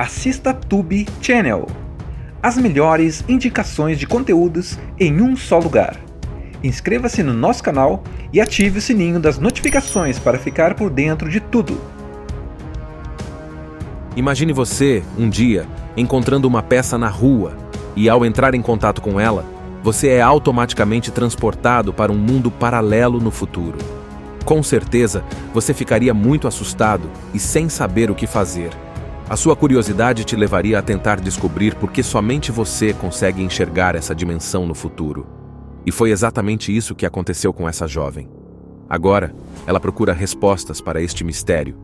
assista Tube Channel. As melhores indicações de conteúdos em um só lugar. Inscreva-se no nosso canal e ative o sininho das notificações para ficar por dentro de tudo. Imagine você, um dia, encontrando uma peça na rua e, ao entrar em contato com ela, você é automaticamente transportado para um mundo paralelo no futuro. Com certeza, você ficaria muito assustado e sem saber o que fazer. A sua curiosidade te levaria a tentar descobrir por que somente você consegue enxergar essa dimensão no futuro. E foi exatamente isso que aconteceu com essa jovem. Agora, ela procura respostas para este mistério.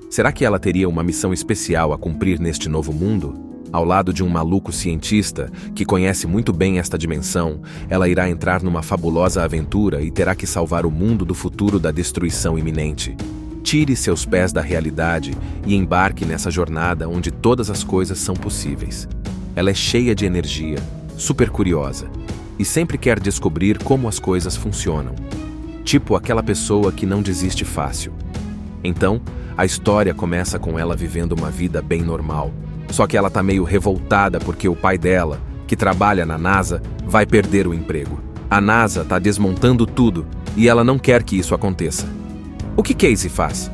Será que ela teria uma missão especial a cumprir neste novo mundo? Ao lado de um maluco cientista que conhece muito bem esta dimensão, ela irá entrar numa fabulosa aventura e terá que salvar o mundo do futuro da destruição iminente. Tire seus pés da realidade e embarque nessa jornada onde todas as coisas são possíveis. Ela é cheia de energia, super curiosa, e sempre quer descobrir como as coisas funcionam. Tipo aquela pessoa que não desiste fácil. Então, a história começa com ela vivendo uma vida bem normal. Só que ela tá meio revoltada porque o pai dela, que trabalha na NASA, vai perder o emprego. A NASA tá desmontando tudo e ela não quer que isso aconteça. O que Casey faz?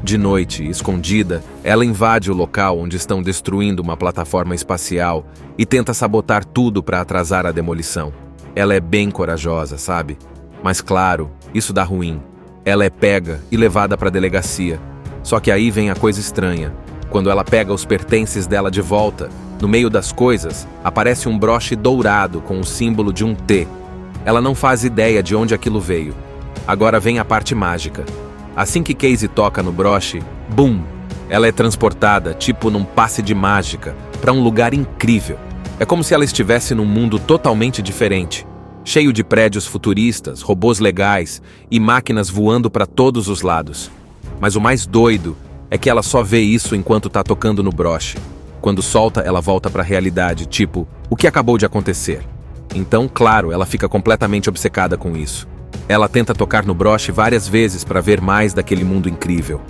De noite, escondida, ela invade o local onde estão destruindo uma plataforma espacial e tenta sabotar tudo para atrasar a demolição. Ela é bem corajosa, sabe? Mas claro, isso dá ruim. Ela é pega e levada para a delegacia. Só que aí vem a coisa estranha. Quando ela pega os pertences dela de volta, no meio das coisas, aparece um broche dourado com o símbolo de um T. Ela não faz ideia de onde aquilo veio. Agora vem a parte mágica. Assim que Casey toca no broche, bum! Ela é transportada, tipo num passe de mágica, para um lugar incrível. É como se ela estivesse num mundo totalmente diferente, cheio de prédios futuristas, robôs legais e máquinas voando para todos os lados. Mas o mais doido é que ela só vê isso enquanto tá tocando no broche. Quando solta, ela volta para a realidade, tipo, o que acabou de acontecer? Então, claro, ela fica completamente obcecada com isso. Ela tenta tocar no broche várias vezes para ver mais daquele mundo incrível.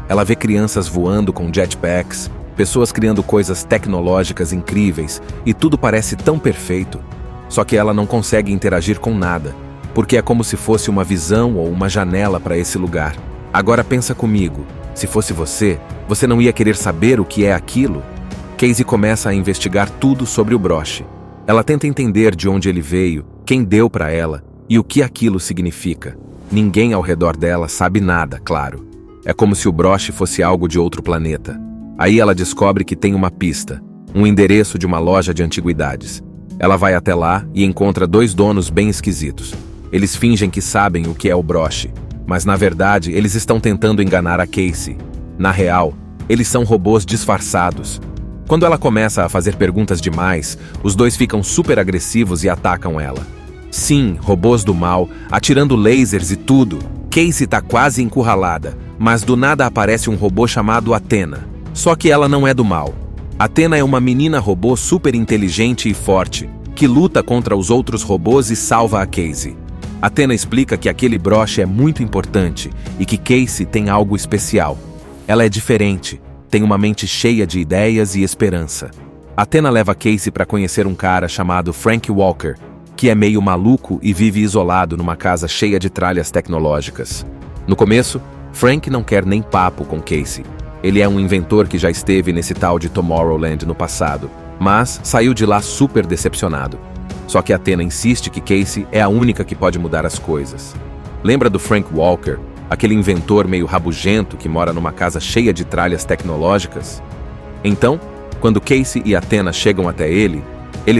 Ela vê crianças voando com jetpacks, pessoas criando coisas tecnológicas incríveis, e tudo parece tão perfeito. Só que ela não consegue interagir com nada, porque é como se fosse uma visão ou uma janela para esse lugar. Agora pensa comigo, se fosse você, você não ia querer saber o que é aquilo? Casey começa a investigar tudo sobre o broche. Ela tenta entender de onde ele veio, quem deu para ela e o que aquilo significa. Ninguém ao redor dela sabe nada, claro. É como se o broche fosse algo de outro planeta. Aí ela descobre que tem uma pista, um endereço de uma loja de antiguidades. Ela vai até lá e encontra dois donos bem esquisitos. Eles fingem que sabem o que é o broche, mas na verdade eles estão tentando enganar a Casey. Na real, eles são robôs disfarçados. Quando ela começa a fazer perguntas demais, os dois ficam super agressivos e atacam ela. Sim, robôs do mal, atirando lasers e tudo. Casey tá quase encurralada, mas do nada aparece um robô chamado Athena. Só que ela não é do mal. Athena é uma menina robô super inteligente e forte, que luta contra os outros robôs e salva a Casey. Athena explica que aquele broche é muito importante e que Casey tem algo especial. Ela é diferente, tem uma mente cheia de ideias e esperança. Athena leva Casey para conhecer um cara chamado Frank Walker, que é meio maluco e vive isolado numa casa cheia de tralhas tecnológicas. No começo, Frank não quer nem papo com Casey. Ele é um inventor que já esteve nesse tal de Tomorrowland no passado, mas saiu de lá super decepcionado. Só que Athena insiste que Casey é a única que pode mudar as coisas. Lembra do Frank Walker, aquele inventor meio rabugento que mora numa casa cheia de tralhas tecnológicas? Então, quando Casey e Athena chegam até ele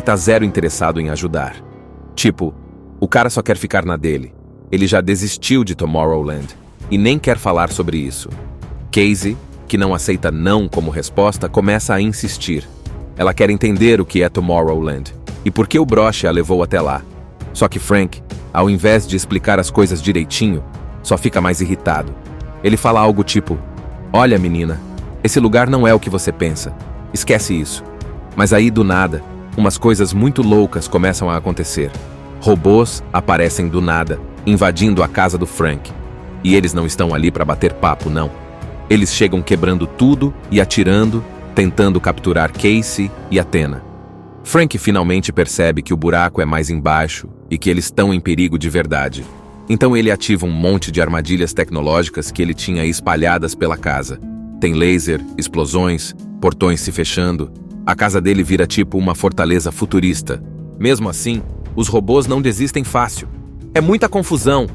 tá zero interessado em ajudar. Tipo, o cara só quer ficar na dele. Ele já desistiu de Tomorrowland e nem quer falar sobre isso. Casey, que não aceita não como resposta, começa a insistir. Ela quer entender o que é Tomorrowland e por que o broche a levou até lá. Só que Frank, ao invés de explicar as coisas direitinho, só fica mais irritado. Ele fala algo tipo, olha menina, esse lugar não é o que você pensa. Esquece isso. Mas aí do nada, umas coisas muito loucas começam a acontecer. Robôs aparecem do nada, invadindo a casa do Frank. E eles não estão ali para bater papo, não. Eles chegam quebrando tudo e atirando, tentando capturar Casey e Athena. Frank finalmente percebe que o buraco é mais embaixo e que eles estão em perigo de verdade. Então ele ativa um monte de armadilhas tecnológicas que ele tinha espalhadas pela casa. Tem laser, explosões, portões se fechando. A casa dele vira tipo uma fortaleza futurista. Mesmo assim, os robôs não desistem fácil. É muita confusão.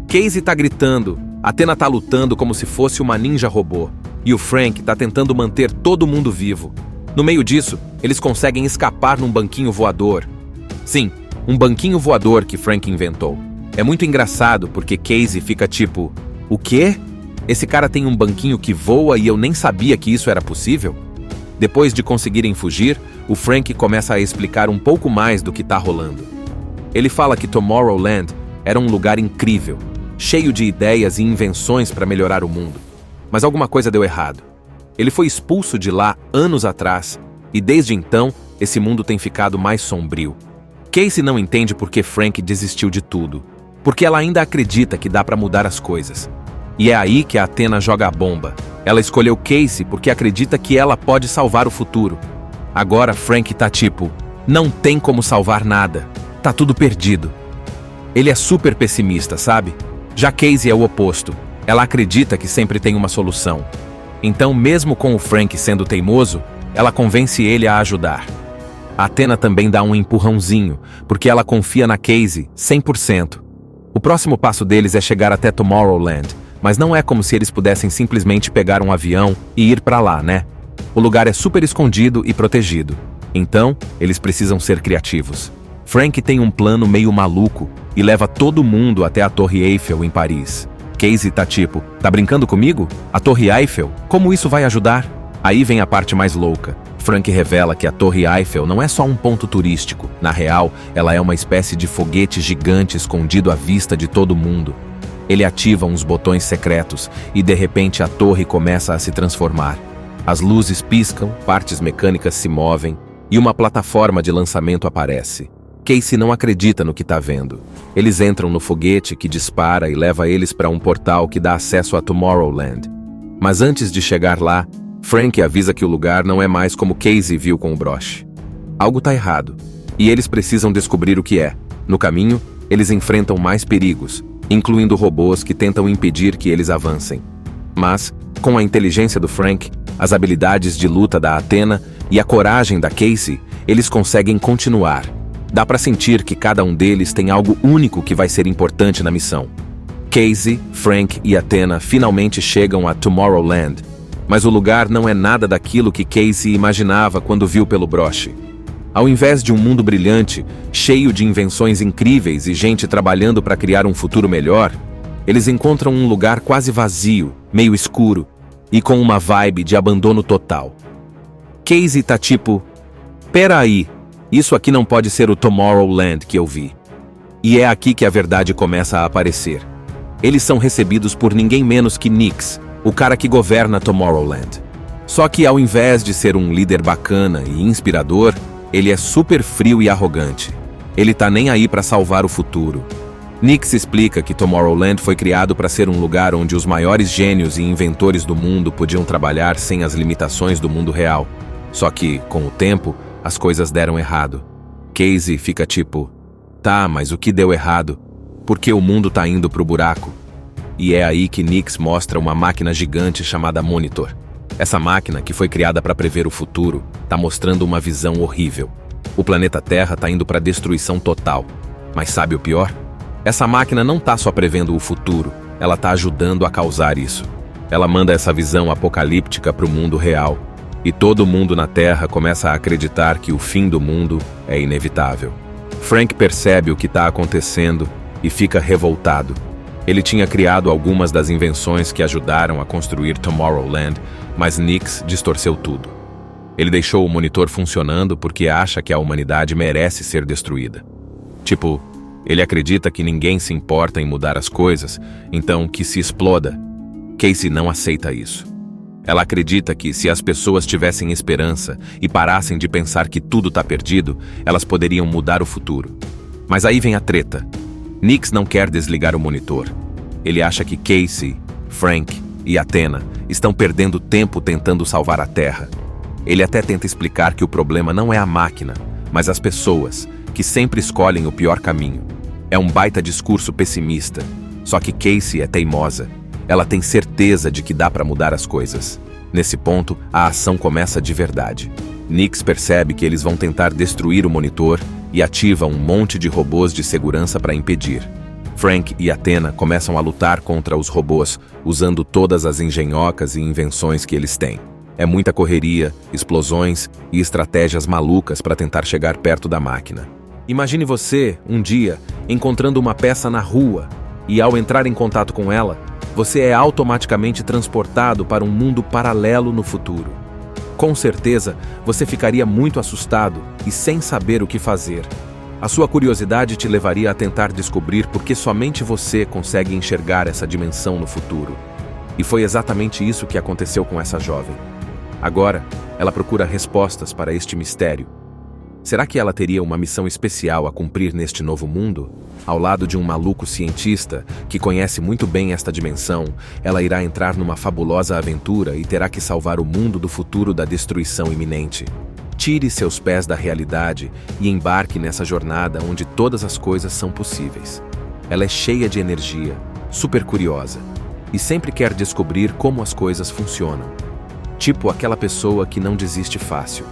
Casey tá gritando, Athena tá lutando como se fosse uma ninja robô. E o Frank tá tentando manter todo mundo vivo. No meio disso, eles conseguem escapar num banquinho voador. Sim, um banquinho voador que Frank inventou. É muito engraçado porque Casey fica tipo, o quê? Esse cara tem um banquinho que voa e eu nem sabia que isso era possível? Depois de conseguirem fugir, o Frank começa a explicar um pouco mais do que tá rolando. Ele fala que Tomorrowland era um lugar incrível, cheio de ideias e invenções para melhorar o mundo. Mas alguma coisa deu errado. Ele foi expulso de lá anos atrás, e desde então, esse mundo tem ficado mais sombrio. Casey não entende por que Frank desistiu de tudo, porque ela ainda acredita que dá para mudar as coisas. E é aí que a Athena joga a bomba. Ela escolheu Casey porque acredita que ela pode salvar o futuro. Agora Frank tá tipo, não tem como salvar nada, tá tudo perdido. Ele é super pessimista, sabe? Já Casey é o oposto. Ela acredita que sempre tem uma solução. Então, mesmo com o Frank sendo teimoso, ela convence ele a ajudar. A Athena também dá um empurrãozinho, porque ela confia na Casey 100%. O próximo passo deles é chegar até Tomorrowland, mas não é como se eles pudessem simplesmente pegar um avião e ir pra lá, né? O lugar é super escondido e protegido. Então, eles precisam ser criativos. Frank tem um plano meio maluco e leva todo mundo até a Torre Eiffel em Paris. Casey tá tipo, tá brincando comigo? A Torre Eiffel? Como isso vai ajudar? Aí vem a parte mais louca. Frank revela que a Torre Eiffel não é só um ponto turístico. Na real, ela é uma espécie de foguete gigante escondido à vista de todo mundo. Ele ativa uns botões secretos e de repente a torre começa a se transformar. As luzes piscam, partes mecânicas se movem e uma plataforma de lançamento aparece. Casey não acredita no que está vendo. Eles entram no foguete que dispara e leva eles para um portal que dá acesso a Tomorrowland. Mas antes de chegar lá, Frank avisa que o lugar não é mais como Casey viu com o broche. Algo está errado, e eles precisam descobrir o que é. No caminho, eles enfrentam mais perigos, incluindo robôs que tentam impedir que eles avancem. Mas, com a inteligência do Frank, as habilidades de luta da Athena e a coragem da Casey, eles conseguem continuar. Dá pra sentir que cada um deles tem algo único que vai ser importante na missão. Casey, Frank e Athena finalmente chegam a Tomorrowland, mas o lugar não é nada daquilo que Casey imaginava quando viu pelo broche. Ao invés de um mundo brilhante, cheio de invenções incríveis e gente trabalhando para criar um futuro melhor, eles encontram um lugar quase vazio, meio escuro, e com uma vibe de abandono total. Casey tá tipo, pera aí, isso aqui não pode ser o Tomorrowland que eu vi. E é aqui que a verdade começa a aparecer. Eles são recebidos por ninguém menos que Nix, o cara que governa Tomorrowland. Só que ao invés de ser um líder bacana e inspirador, ele é super frio e arrogante. Ele tá nem aí pra salvar o futuro. Nix explica que Tomorrowland foi criado para ser um lugar onde os maiores gênios e inventores do mundo podiam trabalhar sem as limitações do mundo real. Só que, com o tempo, as coisas deram errado. Casey fica tipo, tá, mas o que deu errado? Por que o mundo tá indo pro buraco? E é aí que Nix mostra uma máquina gigante chamada Monitor. Essa máquina, que foi criada para prever o futuro, tá mostrando uma visão horrível. O planeta Terra tá indo pra destruição total. Mas sabe o pior? Essa máquina não tá só prevendo o futuro, ela tá ajudando a causar isso. Ela manda essa visão apocalíptica pro mundo real. E todo mundo na Terra começa a acreditar que o fim do mundo é inevitável. Frank percebe o que está acontecendo e fica revoltado. Ele tinha criado algumas das invenções que ajudaram a construir Tomorrowland, mas Nix distorceu tudo. Ele deixou o monitor funcionando porque acha que a humanidade merece ser destruída. Tipo, ele acredita que ninguém se importa em mudar as coisas, então que se exploda. Casey não aceita isso. Ela acredita que, se as pessoas tivessem esperança e parassem de pensar que tudo está perdido, elas poderiam mudar o futuro. Mas aí vem a treta. Nix não quer desligar o monitor. Ele acha que Casey, Frank e Athena estão perdendo tempo tentando salvar a Terra. Ele até tenta explicar que o problema não é a máquina, mas as pessoas, que sempre escolhem o pior caminho. É um baita discurso pessimista, só que Casey é teimosa. Ela tem certeza de que dá para mudar as coisas. Nesse ponto, a ação começa de verdade. Nix percebe que eles vão tentar destruir o monitor e ativa um monte de robôs de segurança para impedir. Frank e Athena começam a lutar contra os robôs, usando todas as engenhocas e invenções que eles têm. É muita correria, explosões e estratégias malucas para tentar chegar perto da máquina. Imagine você, um dia, encontrando uma peça na rua e, ao entrar em contato com ela, você é automaticamente transportado para um mundo paralelo no futuro. Com certeza, você ficaria muito assustado e sem saber o que fazer. A sua curiosidade te levaria a tentar descobrir por que somente você consegue enxergar essa dimensão no futuro. E foi exatamente isso que aconteceu com essa jovem. Agora, ela procura respostas para este mistério. Será que ela teria uma missão especial a cumprir neste novo mundo? Ao lado de um maluco cientista que conhece muito bem esta dimensão, ela irá entrar numa fabulosa aventura e terá que salvar o mundo do futuro da destruição iminente. Tire seus pés da realidade e embarque nessa jornada onde todas as coisas são possíveis. Ela é cheia de energia, super curiosa, e sempre quer descobrir como as coisas funcionam. Tipo aquela pessoa que não desiste fácil.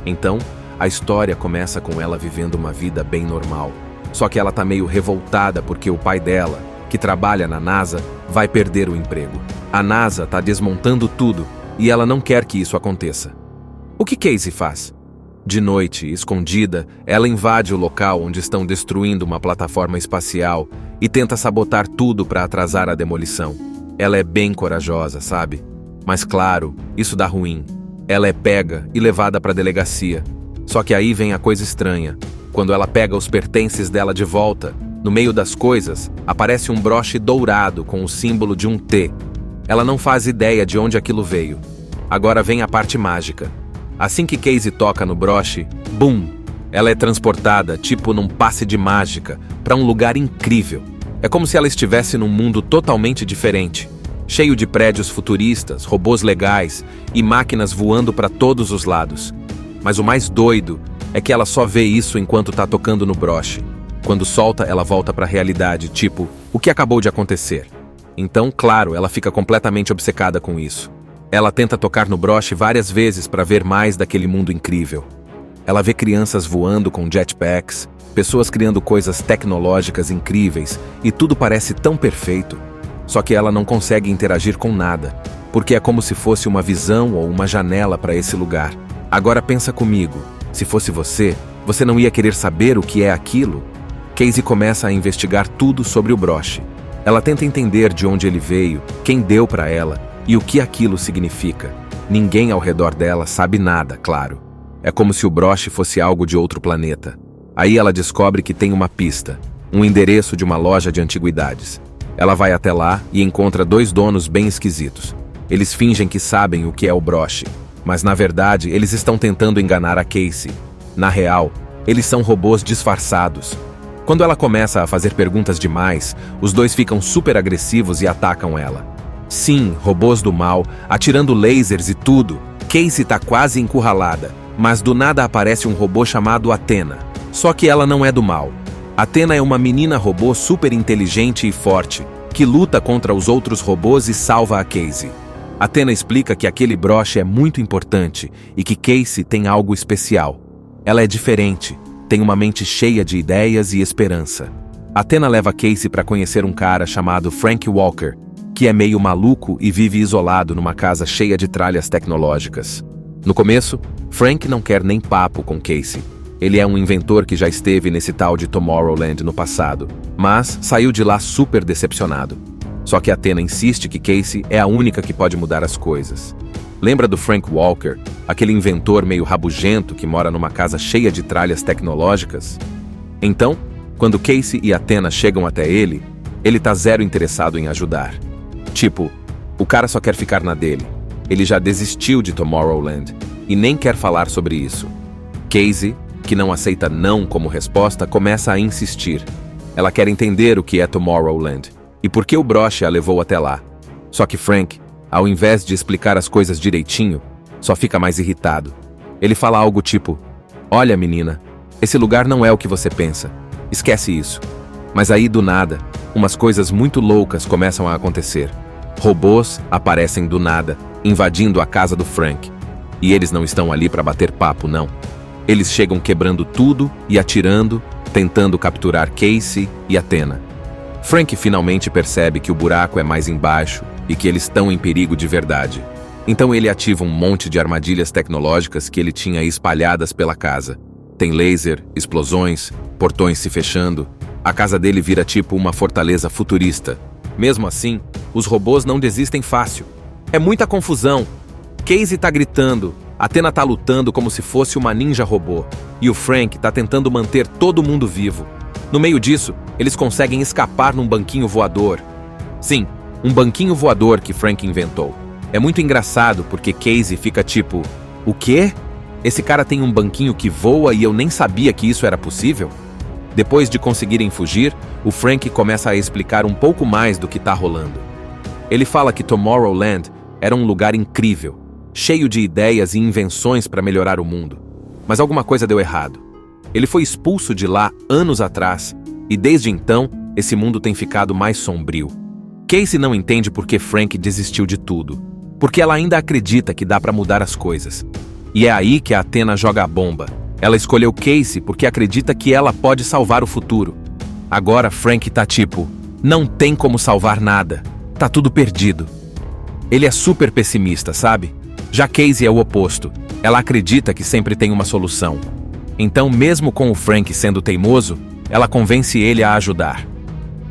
Então, a história começa com ela vivendo uma vida bem normal. Só que ela tá meio revoltada porque o pai dela, que trabalha na NASA, vai perder o emprego. A NASA tá desmontando tudo e ela não quer que isso aconteça. O que Casey faz? De noite, escondida, ela invade o local onde estão destruindo uma plataforma espacial e tenta sabotar tudo para atrasar a demolição. Ela é bem corajosa, sabe? Mas claro, isso dá ruim. Ela é pega e levada para a delegacia. Só que aí vem a coisa estranha. Quando ela pega os pertences dela de volta, no meio das coisas, aparece um broche dourado com o símbolo de um T. Ela não faz ideia de onde aquilo veio. Agora vem a parte mágica. Assim que Casey toca no broche, bum! Ela é transportada, tipo num passe de mágica, para um lugar incrível. É como se ela estivesse num mundo totalmente diferente, cheio de prédios futuristas, robôs legais e máquinas voando para todos os lados. Mas o mais doido é que ela só vê isso enquanto tá tocando no broche. Quando solta, ela volta para a realidade, tipo, o que acabou de acontecer? Então, claro, ela fica completamente obcecada com isso. Ela tenta tocar no broche várias vezes para ver mais daquele mundo incrível. Ela vê crianças voando com jetpacks, pessoas criando coisas tecnológicas incríveis, e tudo parece tão perfeito. Só que ela não consegue interagir com nada, porque é como se fosse uma visão ou uma janela para esse lugar. Agora pensa comigo, se fosse você, você não ia querer saber o que é aquilo? Casey começa a investigar tudo sobre o broche. Ela tenta entender de onde ele veio, quem deu para ela e o que aquilo significa. Ninguém ao redor dela sabe nada, claro. É como se o broche fosse algo de outro planeta. Aí ela descobre que tem uma pista, um endereço de uma loja de antiguidades. Ela vai até lá e encontra dois donos bem esquisitos. Eles fingem que sabem o que é o broche, mas na verdade eles estão tentando enganar a Casey. Na real, eles são robôs disfarçados. Quando ela começa a fazer perguntas demais, os dois ficam super agressivos e atacam ela. Sim, robôs do mal, atirando lasers e tudo. Casey tá quase encurralada, mas do nada aparece um robô chamado Athena. Só que ela não é do mal. Athena é uma menina robô super inteligente e forte, que luta contra os outros robôs e salva a Casey. Athena explica que aquele broche é muito importante e que Casey tem algo especial. Ela é diferente, tem uma mente cheia de ideias e esperança. Athena leva Casey para conhecer um cara chamado Frank Walker, que é meio maluco e vive isolado numa casa cheia de tralhas tecnológicas. No começo, Frank não quer nem papo com Casey. Ele é um inventor que já esteve nesse tal de Tomorrowland no passado, mas saiu de lá super decepcionado. Só que Athena insiste que Casey é a única que pode mudar as coisas. Lembra do Frank Walker, aquele inventor meio rabugento que mora numa casa cheia de tralhas tecnológicas? Então, quando Casey e Athena chegam até ele tá zero interessado em ajudar. Tipo, o cara só quer ficar na dele. Ele já desistiu de Tomorrowland e nem quer falar sobre isso. Casey, que não aceita não como resposta, começa a insistir. Ela quer entender o que é Tomorrowland e por que o broche a levou até lá. Só que Frank, ao invés de explicar as coisas direitinho, só fica mais irritado. Ele fala algo tipo: "Olha, menina, esse lugar não é o que você pensa. Esquece isso." Mas aí, do nada, umas coisas muito loucas começam a acontecer. Robôs aparecem do nada, invadindo a casa do Frank. E eles não estão ali para bater papo, não. Eles chegam quebrando tudo e atirando, tentando capturar Casey e Athena. Frank finalmente percebe que o buraco é mais embaixo e que eles estão em perigo de verdade. Então ele ativa um monte de armadilhas tecnológicas que ele tinha espalhadas pela casa. Tem laser, explosões, portões se fechando. A casa dele vira tipo uma fortaleza futurista. Mesmo assim, os robôs não desistem fácil. É muita confusão. Casey tá gritando, Athena tá lutando como se fosse uma ninja robô, e o Frank tá tentando manter todo mundo vivo. No meio disso, eles conseguem escapar num banquinho voador. Sim, um banquinho voador que Frank inventou. É muito engraçado porque Casey fica tipo: "O quê? Esse cara tem um banquinho que voa e eu nem sabia que isso era possível?" Depois de conseguirem fugir, o Frank começa a explicar um pouco mais do que tá rolando. Ele fala que Tomorrowland era um lugar incrível, cheio de ideias e invenções para melhorar o mundo. Mas alguma coisa deu errado. Ele foi expulso de lá anos atrás, e desde então, esse mundo tem ficado mais sombrio. Casey não entende por que Frank desistiu de tudo, porque ela ainda acredita que dá para mudar as coisas. E é aí que a Athena joga a bomba. Ela escolheu Casey porque acredita que ela pode salvar o futuro. Agora Frank tá tipo: "Não tem como salvar nada. Tá tudo perdido." Ele é super pessimista, sabe? Já Casey é o oposto. Ela acredita que sempre tem uma solução. Então, mesmo com o Frank sendo teimoso, ela convence ele a ajudar.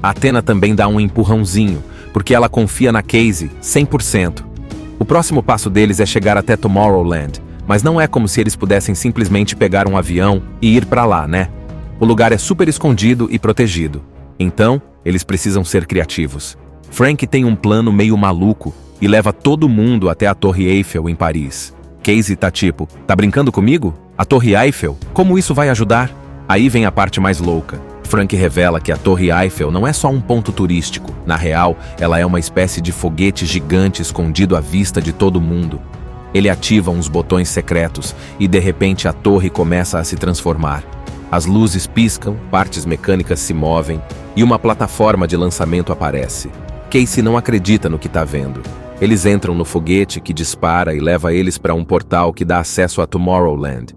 A Athena também dá um empurrãozinho, porque ela confia na Casey 100%. O próximo passo deles é chegar até Tomorrowland, mas não é como se eles pudessem simplesmente pegar um avião e ir pra lá, né? O lugar é super escondido e protegido. Então, eles precisam ser criativos. Frank tem um plano meio maluco e leva todo mundo até a Torre Eiffel em Paris. Casey tá tipo: "Tá brincando comigo? A Torre Eiffel? Como isso vai ajudar?" Aí vem a parte mais louca. Frank revela que a Torre Eiffel não é só um ponto turístico. Na real, ela é uma espécie de foguete gigante escondido à vista de todo mundo. Ele ativa uns botões secretos e de repente a torre começa a se transformar. As luzes piscam, partes mecânicas se movem e uma plataforma de lançamento aparece. Casey não acredita no que tá vendo. Eles entram no foguete que dispara e leva eles para um portal que dá acesso a Tomorrowland.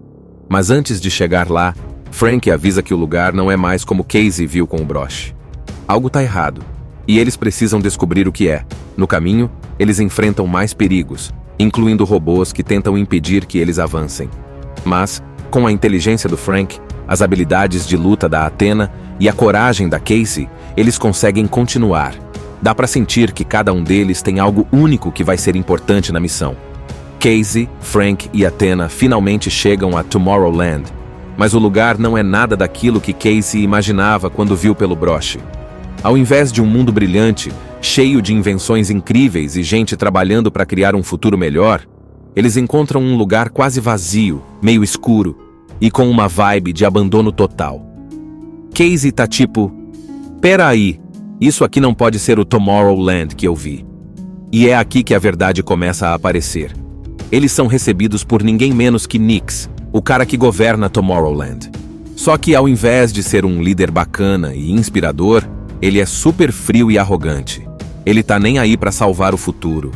Mas antes de chegar lá, Frank avisa que o lugar não é mais como Casey viu com o broche. Algo tá errado, e eles precisam descobrir o que é. No caminho, eles enfrentam mais perigos, incluindo robôs que tentam impedir que eles avancem. Mas, com a inteligência do Frank, as habilidades de luta da Athena e a coragem da Casey, eles conseguem continuar. Dá pra sentir que cada um deles tem algo único que vai ser importante na missão. Casey, Frank e Athena finalmente chegam a Tomorrowland, mas o lugar não é nada daquilo que Casey imaginava quando viu pelo broche. Ao invés de um mundo brilhante, cheio de invenções incríveis e gente trabalhando para criar um futuro melhor, eles encontram um lugar quase vazio, meio escuro, e com uma vibe de abandono total. Casey tá tipo: "Pera aí, isso aqui não pode ser o Tomorrowland que eu vi." E é aqui que a verdade começa a aparecer. Eles são recebidos por ninguém menos que Nix, o cara que governa Tomorrowland. Só que ao invés de ser um líder bacana e inspirador, ele é super frio e arrogante. Ele tá nem aí pra salvar o futuro.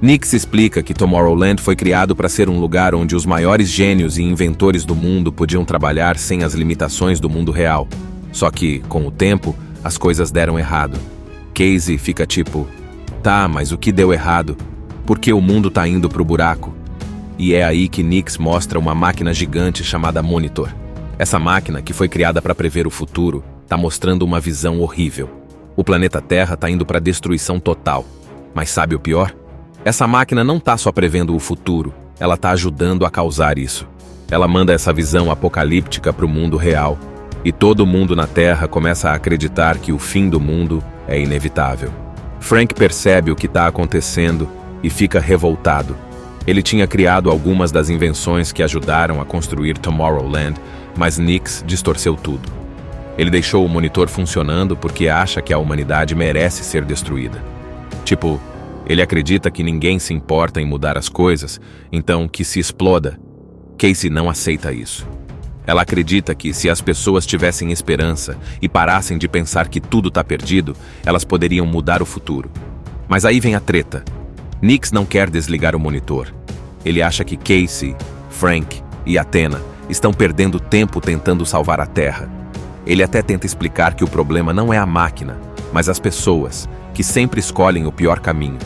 Nix explica que Tomorrowland foi criado para ser um lugar onde os maiores gênios e inventores do mundo podiam trabalhar sem as limitações do mundo real. Só que, com o tempo, as coisas deram errado. Casey fica tipo: "Tá, mas o que deu errado? Por que o mundo tá indo pro buraco?" E é aí que Nix mostra uma máquina gigante chamada Monitor. Essa máquina, que foi criada para prever o futuro, tá mostrando uma visão horrível. O planeta Terra tá indo pra destruição total. Mas sabe o pior? Essa máquina não tá só prevendo o futuro, ela tá ajudando a causar isso. Ela manda essa visão apocalíptica pro mundo real. E todo mundo na Terra começa a acreditar que o fim do mundo é inevitável. Frank percebe o que tá acontecendo e fica revoltado. Ele tinha criado algumas das invenções que ajudaram a construir Tomorrowland, mas Nix distorceu tudo. Ele deixou o monitor funcionando porque acha que a humanidade merece ser destruída. Tipo, Ele acredita que ninguém se importa em mudar as coisas, então que se exploda. Casey não aceita isso. Ela acredita que, se as pessoas tivessem esperança e parassem de pensar que tudo está perdido, elas poderiam mudar o futuro. Mas aí vem a treta. Nix não quer desligar o monitor. Ele acha que Casey, Frank e Athena estão perdendo tempo tentando salvar a Terra. Ele até tenta explicar que o problema não é a máquina, mas as pessoas, que sempre escolhem o pior caminho.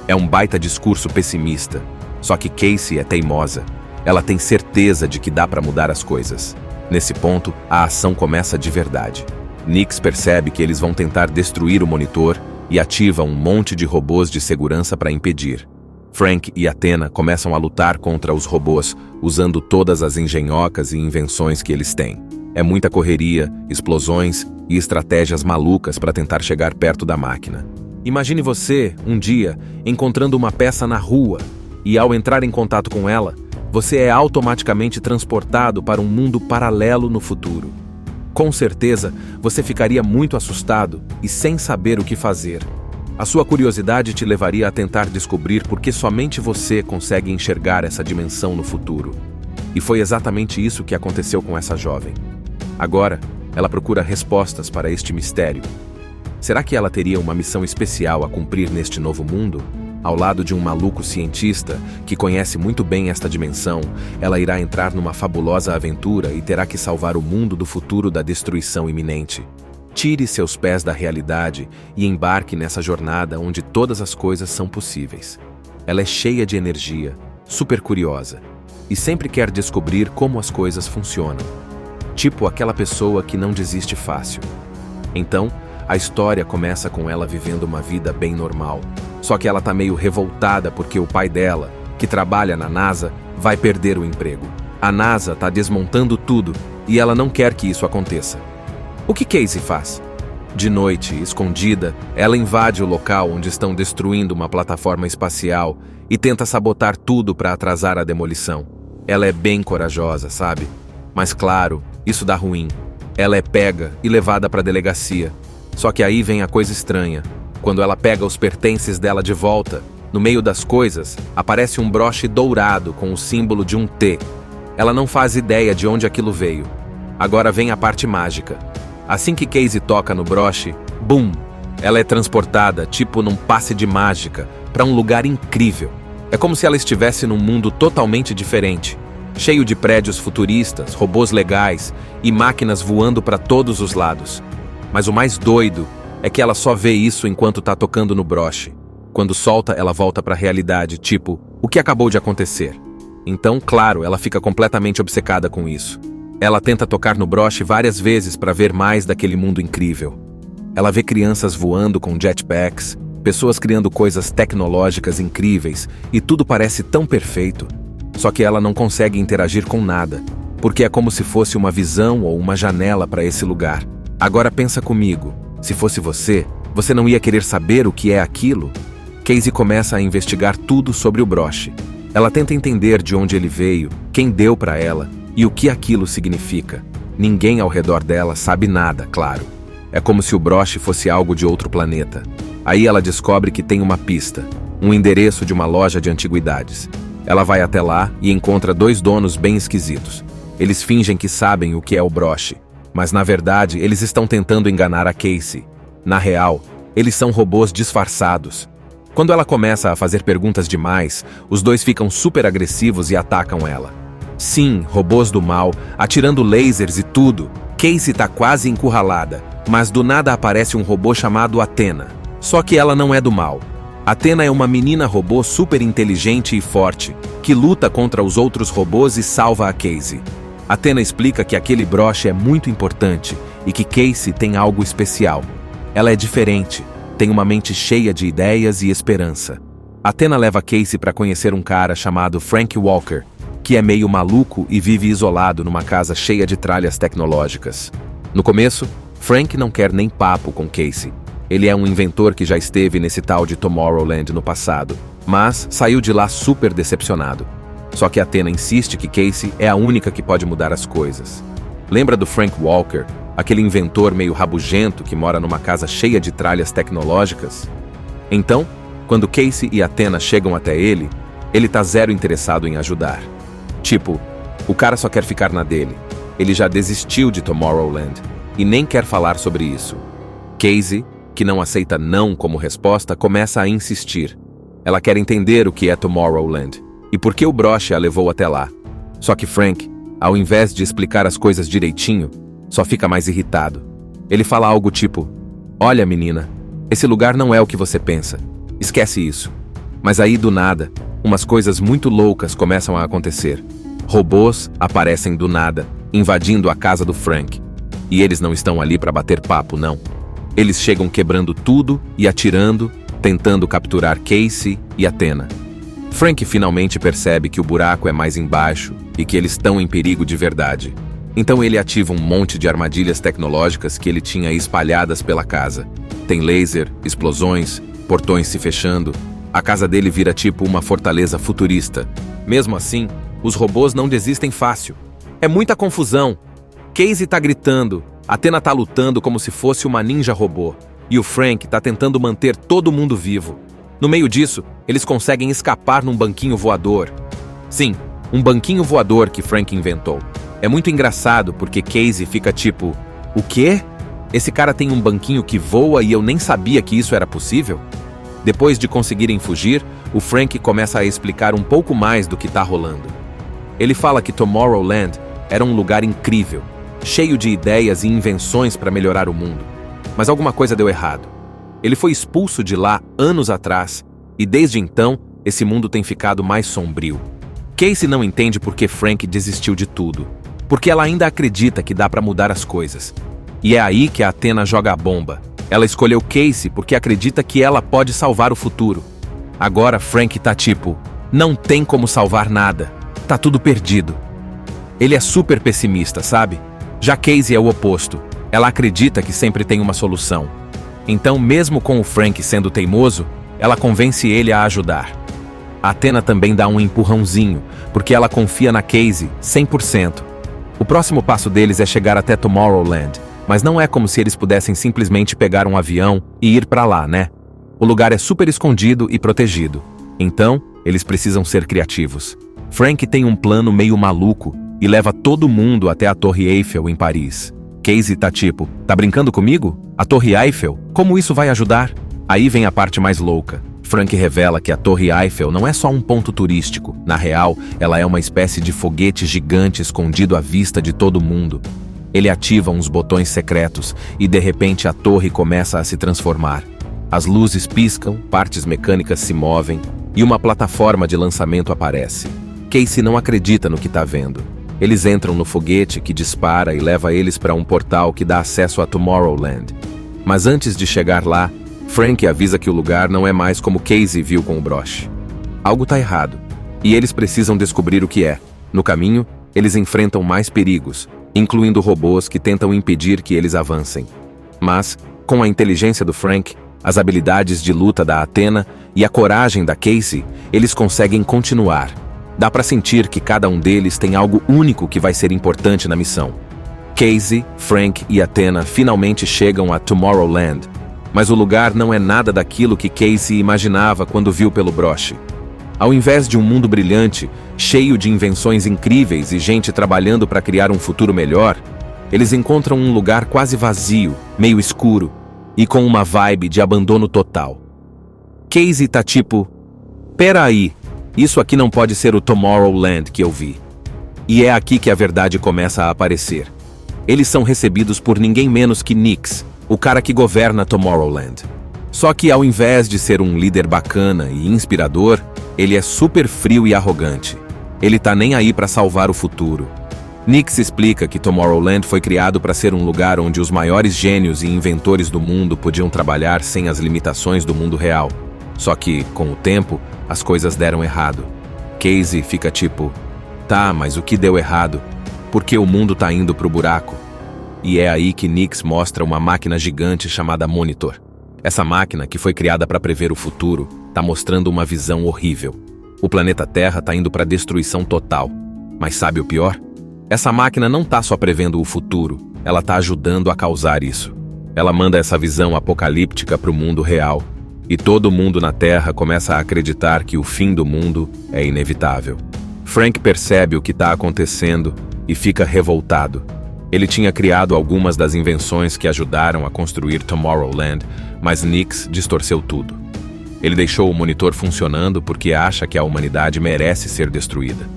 É um baita discurso pessimista. Só que Casey é teimosa. Ela tem certeza de que dá para mudar as coisas. Nesse ponto, a ação começa de verdade. Nix percebe que eles vão tentar destruir o monitor e ativa um monte de robôs de segurança para impedir. Frank e Athena começam a lutar contra os robôs, usando todas as engenhocas e invenções que eles têm. É muita correria, explosões e estratégias malucas para tentar chegar perto da máquina. Imagine você, um dia, encontrando uma peça na rua e, ao entrar em contato com ela, você é automaticamente transportado para um mundo paralelo no futuro. Com certeza, você ficaria muito assustado e sem saber o que fazer. A sua curiosidade te levaria a tentar descobrir por que somente você consegue enxergar essa dimensão no futuro. E foi exatamente isso que aconteceu com essa jovem. Agora, ela procura respostas para este mistério. Será que ela teria uma missão especial a cumprir neste novo mundo? Ao lado de um maluco cientista que conhece muito bem esta dimensão, ela irá entrar numa fabulosa aventura e terá que salvar o mundo do futuro da destruição iminente. Tire seus pés da realidade e embarque nessa jornada onde todas as coisas são possíveis. Ela é cheia de energia, super curiosa, e sempre quer descobrir como as coisas funcionam. Tipo aquela pessoa que não desiste fácil. Então, a história começa com ela vivendo uma vida bem normal. Só que ela tá meio revoltada porque o pai dela, que trabalha na NASA, vai perder o emprego. A NASA tá desmontando tudo e ela não quer que isso aconteça. O que Casey faz? De noite, escondida, ela invade o local onde estão destruindo uma plataforma espacial e tenta sabotar tudo para atrasar a demolição. Ela é bem corajosa, sabe? Mas claro, isso dá ruim. Ela é pega e levada para a delegacia. Só que aí vem a coisa estranha. Quando ela pega os pertences dela de volta, no meio das coisas, aparece um broche dourado com o símbolo de um T. Ela não faz ideia de onde aquilo veio. Agora vem a parte mágica. Assim que Casey toca no broche, bum! Ela é transportada, tipo num passe de mágica, para um lugar incrível. É como se ela estivesse num mundo totalmente diferente, cheio de prédios futuristas, robôs legais e máquinas voando para todos os lados. Mas o mais doido é que ela só vê isso enquanto tá tocando no broche. Quando solta, ela volta para a realidade, tipo, o que acabou de acontecer? Então, claro, ela fica completamente obcecada com isso. Ela tenta tocar no broche várias vezes para ver mais daquele mundo incrível. Ela vê crianças voando com jetpacks, pessoas criando coisas tecnológicas incríveis, e tudo parece tão perfeito. Só que ela não consegue interagir com nada, porque é como se fosse uma visão ou uma janela para esse lugar. Agora pensa comigo, se fosse você não ia querer saber o que é aquilo? Casey começa a investigar tudo sobre o broche. Ela tenta entender de onde ele veio, quem deu para ela e o que aquilo significa. Ninguém ao redor dela sabe nada, claro. É como se o broche fosse algo de outro planeta. Aí ela descobre que tem uma pista, um endereço de uma loja de antiguidades. Ela vai até lá e encontra dois donos bem esquisitos. Eles fingem que sabem o que é o broche, mas na verdade eles estão tentando enganar a Casey. Na real, eles são robôs disfarçados. Quando ela começa a fazer perguntas demais, os dois ficam super agressivos e atacam ela. Sim, robôs do mal, atirando lasers e tudo. Casey tá quase encurralada, mas do nada aparece um robô chamado Athena. Só que ela não é do mal. Athena é uma menina robô super inteligente e forte, que luta contra os outros robôs e salva a Casey. Athena explica que aquele broche é muito importante e que Casey tem algo especial. Ela é diferente, tem uma mente cheia de ideias e esperança. Athena leva Casey para conhecer um cara chamado Frank Walker, que é meio maluco e vive isolado numa casa cheia de tralhas tecnológicas. No começo, Frank não quer nem papo com Casey. Ele é um inventor que já esteve nesse tal de Tomorrowland no passado, mas saiu de lá super decepcionado. Só que Athena insiste que Casey é a única que pode mudar as coisas. Lembra do Frank Walker, aquele inventor meio rabugento que mora numa casa cheia de tralhas tecnológicas? Então, Quando Casey e Athena chegam até ele, ele tá zero interessado em ajudar. Tipo, o cara só quer ficar na dele. Ele já desistiu de Tomorrowland e nem quer falar sobre isso. Casey, que não aceita não como resposta, começa a insistir. Ela quer entender o que é Tomorrowland e por que o broche a levou até lá. Só que Frank, ao invés de explicar as coisas direitinho, só fica mais irritado. Ele fala algo tipo: "Olha, menina, esse lugar não é o que você pensa. Esquece isso." Mas aí, do nada, umas coisas muito loucas começam a acontecer. Robôs aparecem do nada, invadindo a casa do Frank. E eles não estão ali para bater papo, não. Eles chegam quebrando tudo e atirando, tentando capturar Casey e Athena. Frank finalmente percebe que o buraco é mais embaixo e que eles estão em perigo de verdade. Então ele ativa um monte de armadilhas tecnológicas que ele tinha espalhadas pela casa. Tem laser, explosões, portões se fechando. A casa dele vira tipo uma fortaleza futurista. Mesmo assim, os robôs não desistem fácil. É muita confusão. Casey tá gritando, Athena tá lutando como se fosse uma ninja robô, e o Frank tá tentando manter todo mundo vivo. No meio disso, eles conseguem escapar num banquinho voador. Sim, um banquinho voador que Frank inventou. É muito engraçado porque Casey fica tipo: "O quê? Esse cara tem um banquinho que voa e eu nem sabia que isso era possível?" Depois de conseguirem fugir, o Frank começa a explicar um pouco mais do que tá rolando. Ele fala que Tomorrowland era um lugar incrível, cheio de ideias e invenções para melhorar o mundo. Mas alguma coisa deu errado. Ele foi expulso de lá anos atrás, e desde então, esse mundo tem ficado mais sombrio. Casey não entende por que Frank desistiu de tudo, porque ela ainda acredita que dá para mudar as coisas. E é aí que a Athena joga a bomba. Ela escolheu Casey porque acredita que ela pode salvar o futuro. Agora Frank tá tipo: "Não tem como salvar nada. Tá tudo perdido." Ele é super pessimista, sabe? Já Casey é o oposto. Ela acredita que sempre tem uma solução. Então, mesmo com o Frank sendo teimoso, ela convence ele a ajudar. A Athena também dá um empurrãozinho, porque ela confia na Casey 100%. O próximo passo deles é chegar até Tomorrowland, mas não é como se eles pudessem simplesmente pegar um avião e ir pra lá, né? O lugar é super escondido e protegido. Então, eles precisam ser criativos. Frank tem um plano meio maluco e leva todo mundo até a Torre Eiffel em Paris. Casey tá tipo: "Tá brincando comigo? A Torre Eiffel? Como isso vai ajudar?" Aí vem a parte mais louca. Frank revela que a Torre Eiffel não é só um ponto turístico. Na real, ela é uma espécie de foguete gigante escondido à vista de todo mundo. Ele ativa uns botões secretos e de repente a torre começa a se transformar. As luzes piscam, partes mecânicas se movem e uma plataforma de lançamento aparece. Casey não acredita no que tá vendo. Eles entram no foguete que dispara e leva eles para um portal que dá acesso a Tomorrowland. Mas antes de chegar lá, Frank avisa que o lugar não é mais como Casey viu com o broche. Algo tá errado, e eles precisam descobrir o que é. No caminho, eles enfrentam mais perigos, incluindo robôs que tentam impedir que eles avancem. Mas, com a inteligência do Frank, as habilidades de luta da Athena e a coragem da Casey, eles conseguem continuar. Dá pra sentir que cada um deles tem algo único que vai ser importante na missão. Casey, Frank e Athena finalmente chegam a Tomorrowland, mas o lugar não é nada daquilo que Casey imaginava quando viu pelo broche. Ao invés de um mundo brilhante, cheio de invenções incríveis e gente trabalhando para criar um futuro melhor, eles encontram um lugar quase vazio, meio escuro, e com uma vibe de abandono total. Casey tá tipo: "Pera aí, isso aqui não pode ser o Tomorrowland que eu vi." E é aqui que a verdade começa a aparecer. Eles são recebidos por ninguém menos que Nix, o cara que governa Tomorrowland. Só que ao invés de ser um líder bacana e inspirador, ele é super frio e arrogante. Ele tá nem aí pra salvar o futuro. Nix explica que Tomorrowland foi criado para ser um lugar onde os maiores gênios e inventores do mundo podiam trabalhar sem as limitações do mundo real. Só que, com o tempo, as coisas deram errado. Casey fica tipo: "Tá, mas o que deu errado? Por que o mundo tá indo pro buraco?" E é aí que Nix mostra uma máquina gigante chamada Monitor. Essa máquina, que foi criada para prever o futuro, tá mostrando uma visão horrível. O planeta Terra tá indo pra destruição total. Mas sabe o pior? Essa máquina não tá só prevendo o futuro, ela tá ajudando a causar isso. Ela manda essa visão apocalíptica pro mundo real. e todo mundo na Terra começa a acreditar que o fim do mundo é inevitável. Frank percebe o que está acontecendo e fica revoltado. Ele tinha criado algumas das invenções que ajudaram a construir Tomorrowland, mas Nix distorceu tudo. Ele deixou o monitor funcionando porque acha que a humanidade merece ser destruída.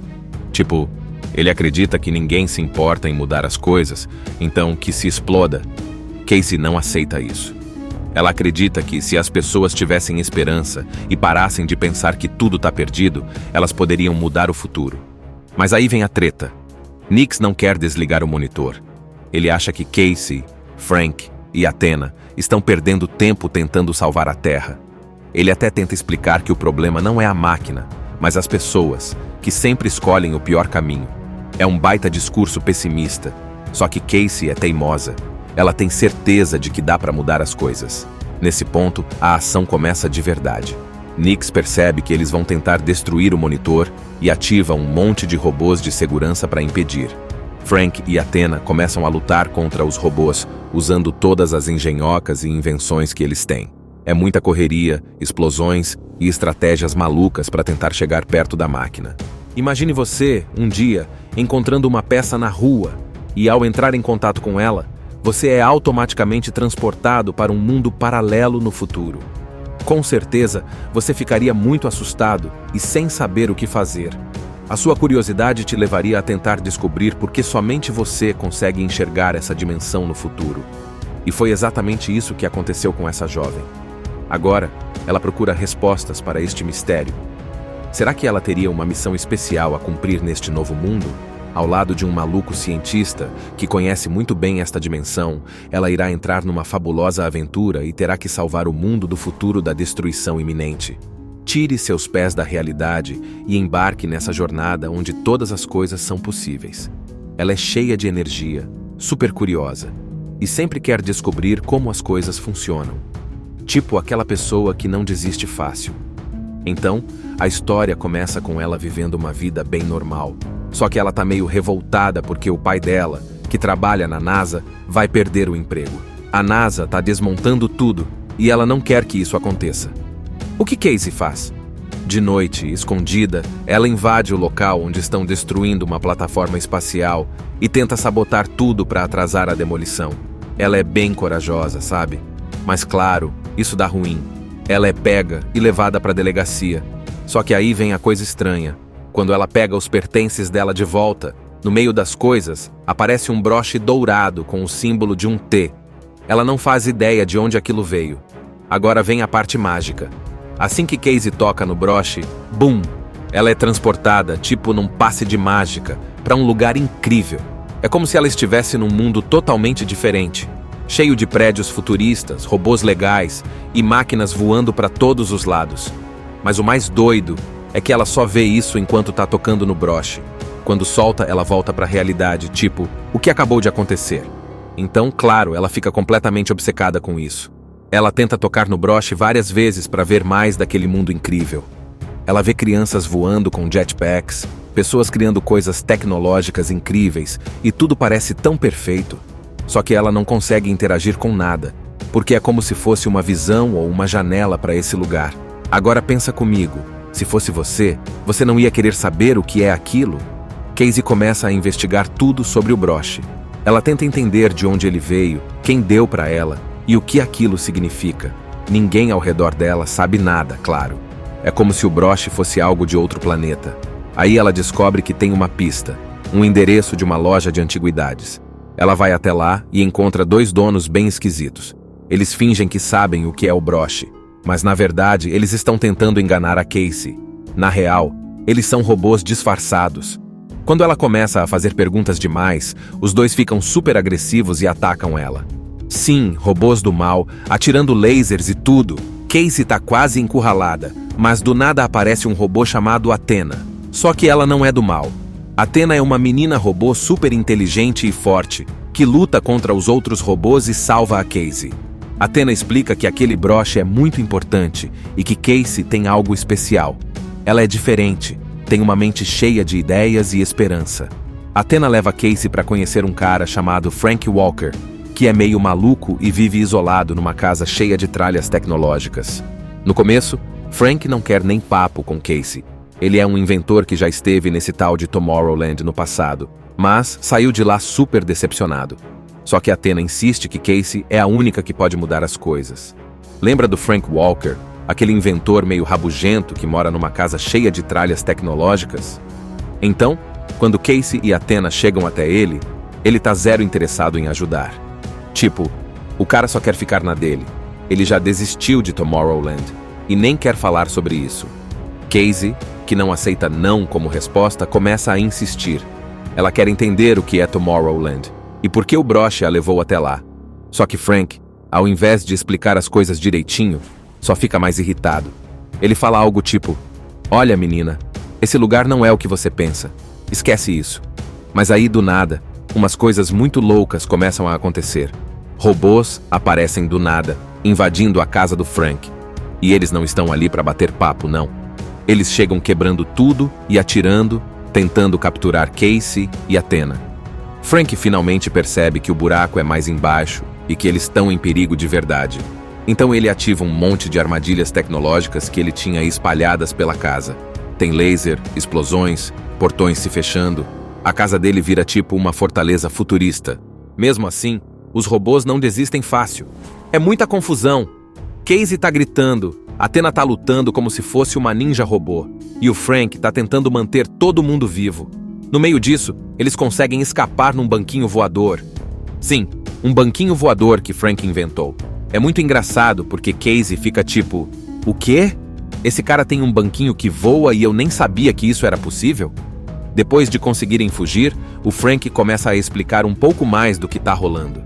Tipo, ele acredita que ninguém se importa em mudar as coisas, então que se exploda. Casey não aceita isso. Ela acredita que se as pessoas tivessem esperança e parassem de pensar que tudo está perdido, elas poderiam mudar o futuro. Mas aí vem a treta. Nix não quer desligar o monitor. Ele acha que Casey, Frank e Athena estão perdendo tempo tentando salvar a Terra. Ele até tenta explicar que o problema não é a máquina, mas as pessoas, que sempre escolhem o pior caminho. É um baita discurso pessimista, só que Casey é teimosa. Ela tem certeza de que dá para mudar as coisas. Nesse ponto, a ação começa de verdade. Nix percebe que eles vão tentar destruir o monitor e ativa um monte de robôs de segurança para impedir. Frank e Athena começam a lutar contra os robôs, usando todas as engenhocas e invenções que eles têm. É muita correria, explosões e estratégias malucas para tentar chegar perto da máquina. Imagine você, um dia, encontrando uma peça na rua e, ao entrar em contato com ela, você é automaticamente transportado para um mundo paralelo no futuro. Com certeza, você ficaria muito assustado e sem saber o que fazer. A sua curiosidade te levaria a tentar descobrir por que somente você consegue enxergar essa dimensão no futuro. E foi exatamente isso que aconteceu com essa jovem. Agora, ela procura respostas para este mistério. Será que ela teria uma missão especial a cumprir neste novo mundo? Ao lado de um maluco cientista que conhece muito bem esta dimensão, ela irá entrar numa fabulosa aventura e terá que salvar o mundo do futuro da destruição iminente. Tire seus pés da realidade e embarque nessa jornada onde todas as coisas são possíveis. Ela é cheia de energia, super curiosa, e sempre quer descobrir como as coisas funcionam. Tipo aquela pessoa que não desiste fácil. Então, a história começa com ela vivendo uma vida bem normal. Só que ela tá meio revoltada porque o pai dela, que trabalha na NASA, vai perder o emprego. A NASA tá desmontando tudo e ela não quer que isso aconteça. O que Casey faz? De noite, escondida, ela invade o local onde estão destruindo uma plataforma espacial e tenta sabotar tudo para atrasar a demolição. Ela é bem corajosa, sabe? Mas claro, isso dá ruim. Ela é pega e levada para a delegacia. Só que aí vem a coisa estranha. Quando ela pega os pertences dela de volta, no meio das coisas, aparece um broche dourado com o símbolo de um T. Ela não faz ideia de onde aquilo veio. Agora vem a parte mágica. Assim que Casey toca no broche, bum! Ela é transportada, tipo num passe de mágica, para um lugar incrível. É como se ela estivesse num mundo totalmente diferente. Cheio de prédios futuristas, robôs legais e máquinas voando para todos os lados. Mas o mais doido é que ela só vê isso enquanto tá tocando no broche. Quando solta, ela volta para a realidade, tipo, o que acabou de acontecer? Então, claro, ela fica completamente obcecada com isso. Ela tenta tocar no broche várias vezes para ver mais daquele mundo incrível. Ela vê crianças voando com jetpacks, pessoas criando coisas tecnológicas incríveis e tudo parece tão perfeito. Só que ela não consegue interagir com nada, porque é como se fosse uma visão ou uma janela para esse lugar. Agora pensa comigo, se fosse você, você não ia querer saber o que é aquilo? Casey começa a investigar tudo sobre o broche. Ela tenta entender de onde ele veio, quem deu para ela e o que aquilo significa. Ninguém ao redor dela sabe nada, claro. É como se o broche fosse algo de outro planeta. Aí ela descobre que tem uma pista, um endereço de uma loja de antiguidades. Ela vai até lá e encontra dois donos bem esquisitos. Eles fingem que sabem o que é o broche, mas na verdade eles estão tentando enganar a Casey. Na real, eles são robôs disfarçados. Quando ela começa a fazer perguntas demais, os dois ficam super agressivos e atacam ela. Sim, robôs do mal, atirando lasers e tudo. Casey tá quase encurralada, mas do nada aparece um robô chamado Athena. Só que ela não é do mal. Athena é uma menina robô super inteligente e forte, que luta contra os outros robôs e salva a Casey. Athena explica que aquele broche é muito importante e que Casey tem algo especial. Ela é diferente, tem uma mente cheia de ideias e esperança. Athena leva Casey para conhecer um cara chamado Frank Walker, que é meio maluco e vive isolado numa casa cheia de tralhas tecnológicas. No começo, Frank não quer nem papo com Casey. Ele é um inventor que já esteve nesse tal de Tomorrowland no passado, mas saiu de lá super decepcionado. Só que Athena insiste que Casey é a única que pode mudar as coisas. Lembra do Frank Walker, aquele inventor meio rabugento que mora numa casa cheia de tralhas tecnológicas? Então, quando Casey e Athena chegam até ele tá zero interessado em ajudar. Tipo, o cara só quer ficar na dele. Ele já desistiu de Tomorrowland e nem quer falar sobre isso. Casey, que não aceita não como resposta, começa a insistir. Ela quer entender o que é Tomorrowland e por que o broche a levou até lá. Só que Frank, ao invés de explicar as coisas direitinho, só fica mais irritado. Ele fala algo tipo: "Olha, menina, esse lugar não é o que você pensa. Esquece isso." Mas aí, do nada, umas coisas muito loucas começam a acontecer. Robôs aparecem do nada, invadindo a casa do Frank. E eles não estão ali para bater papo, não. Eles chegam quebrando tudo e atirando, tentando capturar Casey e Athena. Frank finalmente percebe que o buraco é mais embaixo e que eles estão em perigo de verdade. Então ele ativa um monte de armadilhas tecnológicas que ele tinha espalhadas pela casa. Tem laser, explosões, portões se fechando. A casa dele vira tipo uma fortaleza futurista. Mesmo assim, os robôs não desistem fácil. É muita confusão. Casey tá gritando, Athena tá lutando como se fosse uma ninja robô, e o Frank tá tentando manter todo mundo vivo. No meio disso, eles conseguem escapar num banquinho voador. Sim, um banquinho voador que Frank inventou. É muito engraçado porque Casey fica tipo: "O quê? Esse cara tem um banquinho que voa e eu nem sabia que isso era possível?" Depois de conseguirem fugir, o Frank começa a explicar um pouco mais do que tá rolando.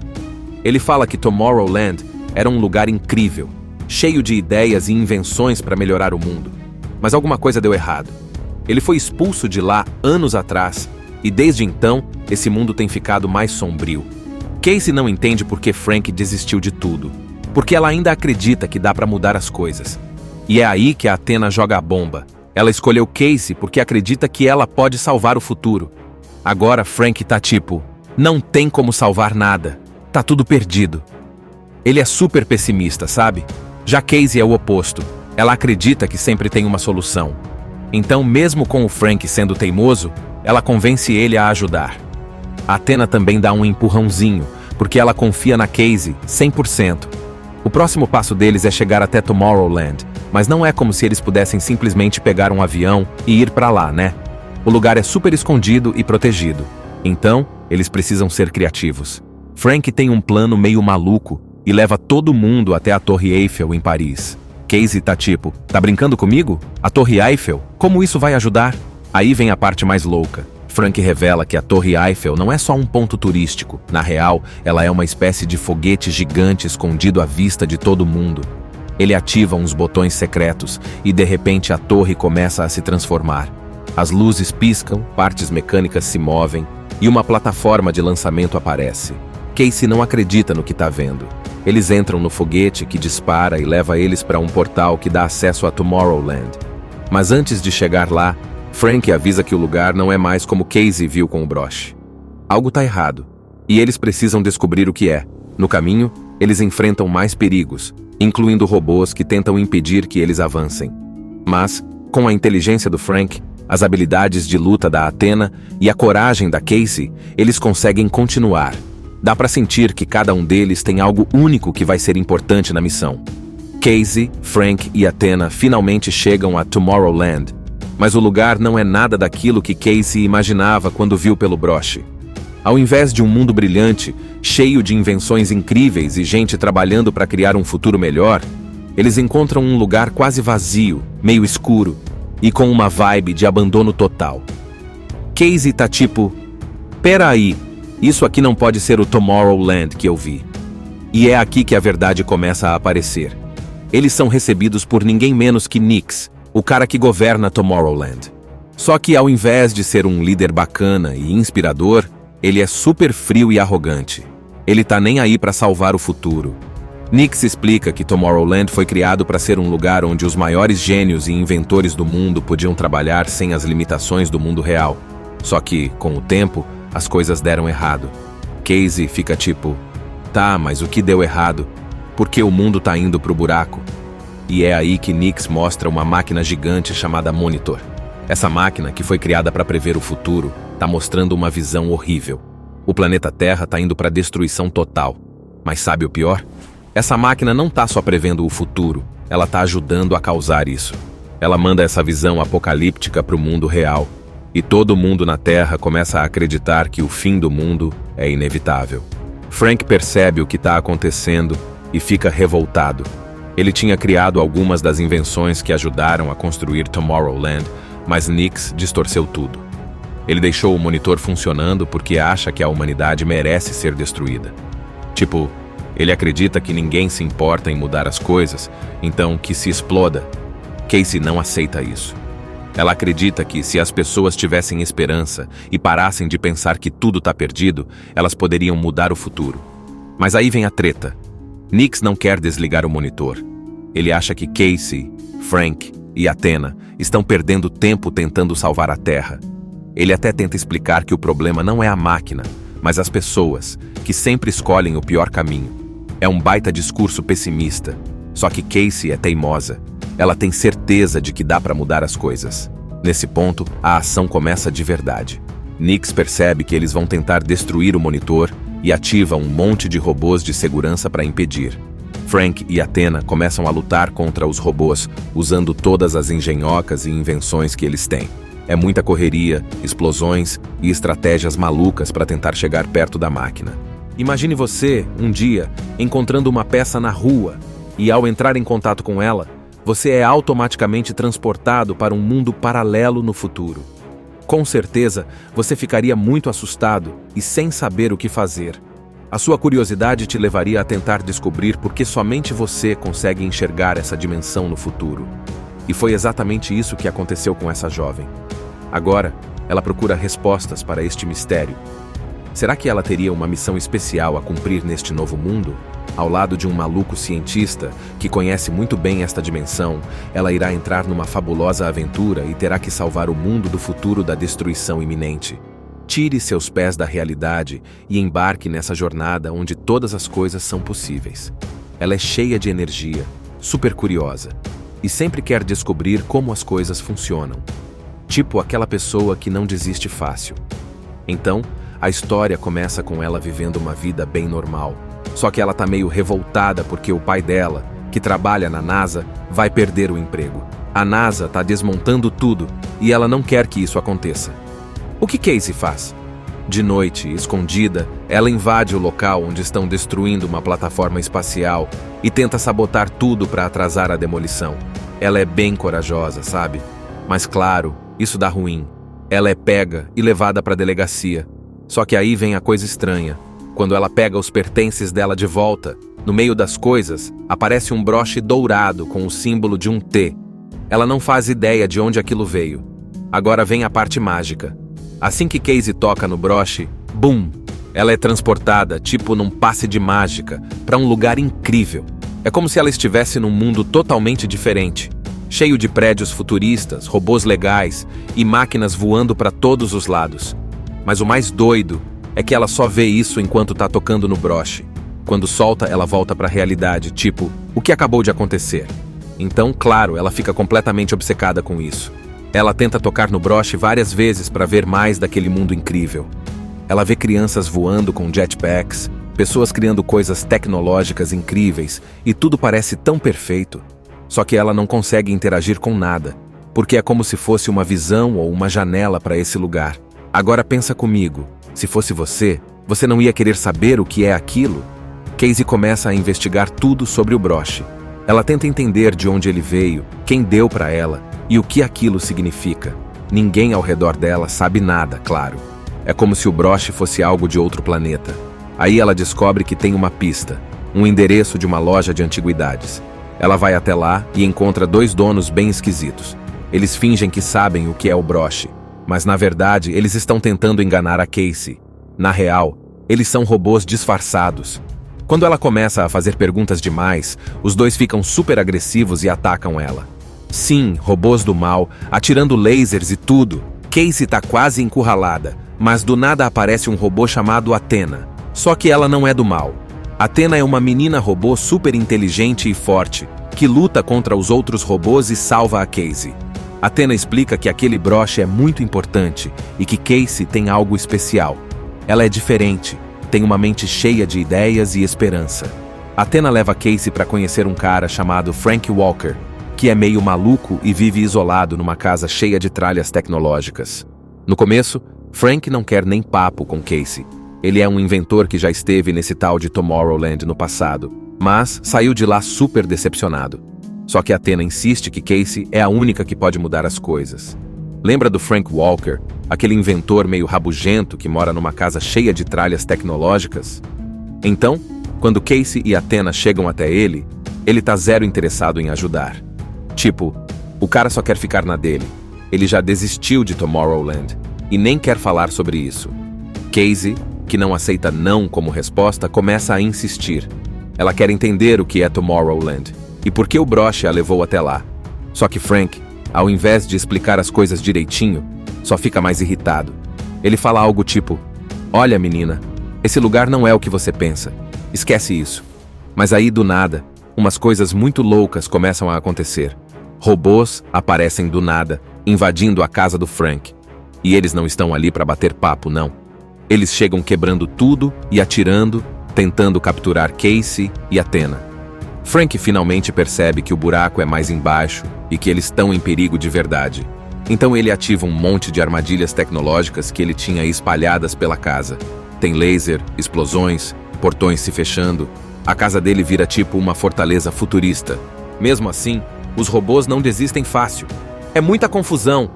Ele fala que Tomorrowland era um lugar incrível, cheio de ideias e invenções para melhorar o mundo. Mas alguma coisa deu errado. Ele foi expulso de lá anos atrás, e desde então, esse mundo tem ficado mais sombrio. Casey não entende por que Frank desistiu de tudo, porque ela ainda acredita que dá para mudar as coisas. E é aí que a Athena joga a bomba. Ela escolheu Casey porque acredita que ela pode salvar o futuro. Agora Frank tá tipo: "Não tem como salvar nada. Tá tudo perdido." Ele é super pessimista, sabe? Já Casey é o oposto. Ela acredita que sempre tem uma solução. Então, mesmo com o Frank sendo teimoso, ela convence ele a ajudar. A Athena também dá um empurrãozinho, porque ela confia na Casey 100%. O próximo passo deles é chegar até Tomorrowland, mas não é como se eles pudessem simplesmente pegar um avião e ir pra lá, né? O lugar é super escondido e protegido. Então, eles precisam ser criativos. Frank tem um plano meio maluco e leva todo mundo até a Torre Eiffel em Paris. Casey tá tipo: "Tá brincando comigo? A Torre Eiffel? Como isso vai ajudar?" Aí vem a parte mais louca. Frank revela que a Torre Eiffel não é só um ponto turístico. Na real, ela é uma espécie de foguete gigante escondido à vista de todo mundo. Ele ativa uns botões secretos e de repente a torre começa a se transformar. As luzes piscam, partes mecânicas se movem e uma plataforma de lançamento aparece. Casey não acredita no que tá vendo. Eles entram no foguete que dispara e leva eles para um portal que dá acesso a Tomorrowland. Mas antes de chegar lá, Frank avisa que o lugar não é mais como Casey viu com o broche. Algo tá errado, e eles precisam descobrir o que é. No caminho, eles enfrentam mais perigos, incluindo robôs que tentam impedir que eles avancem. Mas, com a inteligência do Frank, as habilidades de luta da Athena e a coragem da Casey, eles conseguem continuar. Dá pra sentir que cada um deles tem algo único que vai ser importante na missão. Casey, Frank e Athena finalmente chegam a Tomorrowland, mas o lugar não é nada daquilo que Casey imaginava quando viu pelo broche. Ao invés de um mundo brilhante, cheio de invenções incríveis e gente trabalhando para criar um futuro melhor, eles encontram um lugar quase vazio, meio escuro, e com uma vibe de abandono total. Casey tá tipo: "Pera aí, isso aqui não pode ser o Tomorrowland que eu vi." E é aqui que a verdade começa a aparecer. Eles são recebidos por ninguém menos que Nix, o cara que governa Tomorrowland. Só que ao invés de ser um líder bacana e inspirador, ele é super frio e arrogante. Ele tá nem aí pra salvar o futuro. Nix explica que Tomorrowland foi criado para ser um lugar onde os maiores gênios e inventores do mundo podiam trabalhar sem as limitações do mundo real. Só que, com o tempo, as coisas deram errado. Casey fica tipo: "Tá, mas o que deu errado? Por que o mundo tá indo pro buraco?" E é aí que Nix mostra uma máquina gigante chamada Monitor. Essa máquina, que foi criada para prever o futuro, está mostrando uma visão horrível. O planeta Terra está indo para destruição total. Mas sabe o pior? Essa máquina não está só prevendo o futuro, ela está ajudando a causar isso. Ela manda essa visão apocalíptica para o mundo real. E todo mundo na Terra começa a acreditar que o fim do mundo é inevitável. Frank percebe o que está acontecendo e fica revoltado. Ele tinha criado algumas das invenções que ajudaram a construir Tomorrowland, mas Nix distorceu tudo. Ele deixou o monitor funcionando porque acha que a humanidade merece ser destruída. Tipo, ele acredita que ninguém se importa em mudar as coisas, então que se exploda. Casey não aceita isso. Ela acredita que se as pessoas tivessem esperança e parassem de pensar que tudo está perdido, elas poderiam mudar o futuro. Mas aí vem a treta. Nix não quer desligar o monitor. Ele acha que Casey, Frank e Athena estão perdendo tempo tentando salvar a Terra. Ele até tenta explicar que o problema não é a máquina, mas as pessoas, que sempre escolhem o pior caminho. É um baita discurso pessimista. Só que Casey é teimosa. Ela tem certeza de que dá para mudar as coisas. Nesse ponto, a ação começa de verdade. Nix percebe que eles vão tentar destruir o monitor e ativa um monte de robôs de segurança para impedir. Frank e Athena começam a lutar contra os robôs, usando todas as engenhocas e invenções que eles têm. É muita correria, explosões e estratégias malucas para tentar chegar perto da máquina. Imagine você, um dia, encontrando uma peça na rua e, ao entrar em contato com ela, você é automaticamente transportado para um mundo paralelo no futuro. Com certeza, você ficaria muito assustado e sem saber o que fazer. A sua curiosidade te levaria a tentar descobrir por que somente você consegue enxergar essa dimensão no futuro. E foi exatamente isso que aconteceu com essa jovem. Agora, ela procura respostas para este mistério. Será que ela teria uma missão especial a cumprir neste novo mundo? Ao lado de um maluco cientista que conhece muito bem esta dimensão, ela irá entrar numa fabulosa aventura e terá que salvar o mundo do futuro da destruição iminente. Tire seus pés da realidade e embarque nessa jornada onde todas as coisas são possíveis. Ela é cheia de energia, super curiosa, e sempre quer descobrir como as coisas funcionam. Tipo aquela pessoa que não desiste fácil. Então, a história começa com ela vivendo uma vida bem normal. Só que ela tá meio revoltada porque o pai dela, que trabalha na NASA, vai perder o emprego. A NASA tá desmontando tudo e ela não quer que isso aconteça. O que Casey faz? De noite, escondida, ela invade o local onde estão destruindo uma plataforma espacial e tenta sabotar tudo para atrasar a demolição. Ela é bem corajosa, sabe? Mas claro, isso dá ruim. Ela é pega e levada para a delegacia. Só que aí vem a coisa estranha. Quando ela pega os pertences dela de volta, no meio das coisas, aparece um broche dourado com o símbolo de um T. Ela não faz ideia de onde aquilo veio. Agora vem a parte mágica. Assim que Casey toca no broche, bum! Ela é transportada, tipo num passe de mágica, para um lugar incrível. É como se ela estivesse num mundo totalmente diferente, cheio de prédios futuristas, robôs legais e máquinas voando para todos os lados. Mas o mais doido é que ela só vê isso enquanto tá tocando no broche. Quando solta, ela volta para a realidade, tipo, o que acabou de acontecer? Então, claro, ela fica completamente obcecada com isso. Ela tenta tocar no broche várias vezes para ver mais daquele mundo incrível. Ela vê crianças voando com jetpacks, pessoas criando coisas tecnológicas incríveis, e tudo parece tão perfeito. Só que ela não consegue interagir com nada, porque é como se fosse uma visão ou uma janela para esse lugar. Agora pensa comigo, se fosse você não ia querer saber o que é aquilo? Casey começa a investigar tudo sobre o broche. Ela tenta entender de onde ele veio, quem deu para ela e o que aquilo significa. Ninguém ao redor dela sabe nada, claro. É como se o broche fosse algo de outro planeta. Aí ela descobre que tem uma pista, um endereço de uma loja de antiguidades. Ela vai até lá e encontra 2 donos bem esquisitos. Eles fingem que sabem o que é o broche, mas na verdade eles estão tentando enganar a Casey. Na real, eles são robôs disfarçados. Quando ela começa a fazer perguntas demais, os 2 ficam super agressivos e atacam ela. Sim, robôs do mal, atirando lasers e tudo. Casey tá quase encurralada, mas do nada aparece um robô chamado Athena. Só que ela não é do mal. Athena é uma menina robô super inteligente e forte. que luta contra os outros robôs e salva a Casey. Athena explica que aquele broche é muito importante e que Casey tem algo especial. Ela é diferente, tem uma mente cheia de ideias e esperança. Athena leva Casey para conhecer um cara chamado Frank Walker, que é meio maluco e vive isolado numa casa cheia de tralhas tecnológicas. No começo, Frank não quer nem papo com Casey. Ele é um inventor que já esteve nesse tal de Tomorrowland no passado, mas saiu de lá super decepcionado. Só que Athena insiste que Casey é a única que pode mudar as coisas. Lembra do Frank Walker, aquele inventor meio rabugento que mora numa casa cheia de tralhas tecnológicas? Então, quando Casey e Athena chegam até ele tá zero interessado em ajudar. Tipo, o cara só quer ficar na dele. Ele já desistiu de Tomorrowland e nem quer falar sobre isso. Casey, que não aceita não como resposta, começa a insistir. Ela quer entender o que é Tomorrowland e por que o broche a levou até lá. Só que Frank, ao invés de explicar as coisas direitinho, só fica mais irritado. Ele fala algo tipo: "Olha, menina, esse lugar não é o que você pensa. Esquece isso." Mas aí, do nada, umas coisas muito loucas começam a acontecer. Robôs aparecem do nada, invadindo a casa do Frank. E eles não estão ali para bater papo, não. Eles chegam quebrando tudo e atirando, tentando capturar Casey e Athena. Frank finalmente percebe que o buraco é mais embaixo e que eles estão em perigo de verdade. Então ele ativa um monte de armadilhas tecnológicas que ele tinha espalhadas pela casa. Tem laser, explosões, portões se fechando. A casa dele vira tipo uma fortaleza futurista. Mesmo assim, os robôs não desistem fácil. É muita confusão.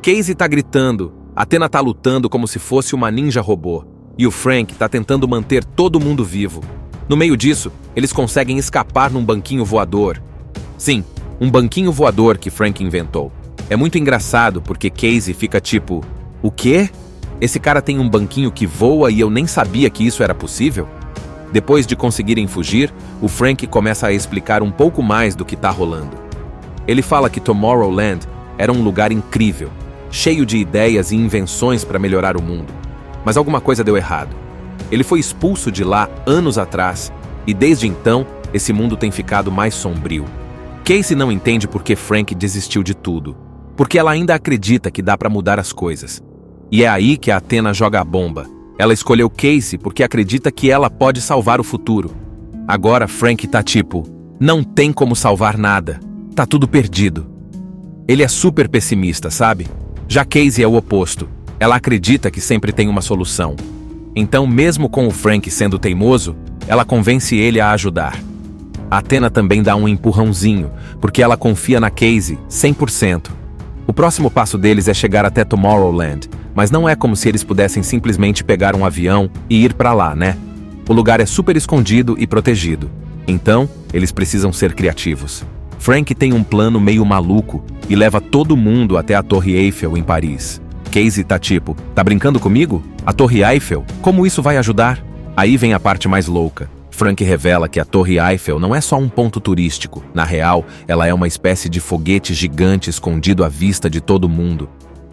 Casey tá gritando, Athena tá lutando como se fosse uma ninja robô, e o Frank tá tentando manter todo mundo vivo. No meio disso, eles conseguem escapar num banquinho voador. Sim, um banquinho voador que Frank inventou. É muito engraçado porque Casey fica tipo: "O quê? Esse cara tem um banquinho que voa e eu nem sabia que isso era possível?" Depois de conseguirem fugir, o Frank começa a explicar um pouco mais do que tá rolando. Ele fala que Tomorrowland era um lugar incrível, cheio de ideias e invenções para melhorar o mundo. Mas alguma coisa deu errado. Ele foi expulso de lá anos atrás, e desde então, esse mundo tem ficado mais sombrio. Casey não entende por que Frank desistiu de tudo, porque ela ainda acredita que dá para mudar as coisas. E é aí que a Athena joga a bomba. Ela escolheu Casey porque acredita que ela pode salvar o futuro. Agora Frank tá tipo: "Não tem como salvar nada. Tá tudo perdido." Ele é super pessimista, sabe? Já Casey é o oposto. Ela acredita que sempre tem uma solução. Então, mesmo com o Frank sendo teimoso, ela convence ele a ajudar. A Athena também dá um empurrãozinho, porque ela confia na Casey 100%. O próximo passo deles é chegar até Tomorrowland, mas não é como se eles pudessem simplesmente pegar um avião e ir pra lá, né? O lugar é super escondido e protegido. Então, eles precisam ser criativos. Frank tem um plano meio maluco e leva todo mundo até a Torre Eiffel em Paris. Casey tá tipo: "Tá brincando comigo? A Torre Eiffel? Como isso vai ajudar?" Aí vem a parte mais louca. Frank revela que a Torre Eiffel não é só um ponto turístico. Na real, ela é uma espécie de foguete gigante escondido à vista de todo mundo.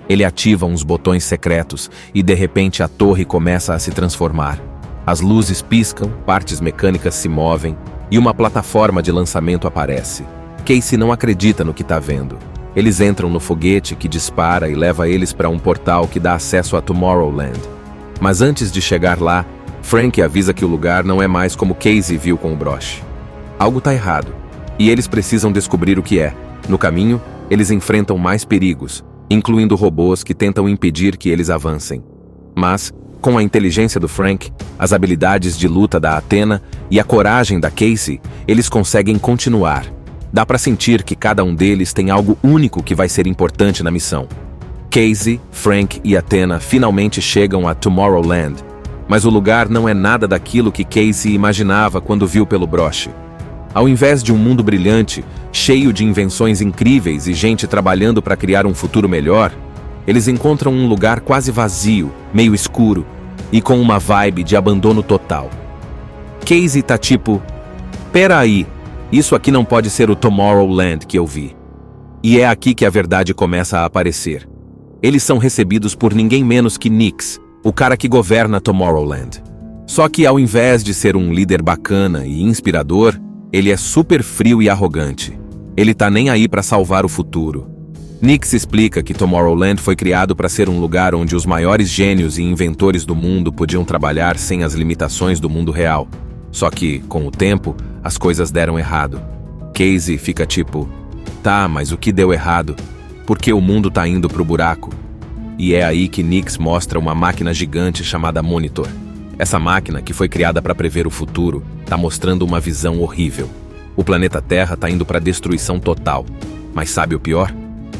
Ele ativa uns botões secretos e de repente a torre começa a se transformar. As luzes piscam, partes mecânicas se movem e uma plataforma de lançamento aparece. Casey não acredita no que tá vendo. Eles entram no foguete que dispara e leva eles para um portal que dá acesso a Tomorrowland. Mas antes de chegar lá, Frank avisa que o lugar não é mais como Casey viu com o broche. Algo tá errado, e eles precisam descobrir o que é. No caminho, eles enfrentam mais perigos, incluindo robôs que tentam impedir que eles avancem. Mas, com a inteligência do Frank, as habilidades de luta da Athena e a coragem da Casey, eles conseguem continuar. Dá pra sentir que cada um deles tem algo único que vai ser importante na missão. Casey, Frank e Athena finalmente chegam a Tomorrowland, mas o lugar não é nada daquilo que Casey imaginava quando viu pelo broche. Ao invés de um mundo brilhante, cheio de invenções incríveis e gente trabalhando para criar um futuro melhor, eles encontram um lugar quase vazio, meio escuro, e com uma vibe de abandono total. Casey tá tipo: "Pera aí, isso aqui não pode ser o Tomorrowland que eu vi." E é aqui que a verdade começa a aparecer. Eles são recebidos por ninguém menos que Nix, o cara que governa Tomorrowland. Só que ao invés de ser um líder bacana e inspirador, Ele é super frio e arrogante. Ele tá nem aí pra salvar o futuro. Nix explica que Tomorrowland foi criado para ser um lugar onde os maiores gênios e inventores do mundo podiam trabalhar sem as limitações do mundo real. Só que, com o tempo, as coisas deram errado. Casey fica tipo, tá, mas o que deu errado? Por que o mundo tá indo pro buraco? E é aí que Nix mostra uma máquina gigante chamada Monitor. Essa máquina, que foi criada para prever o futuro, tá mostrando uma visão horrível. O planeta Terra tá indo pra destruição total. Mas sabe o pior?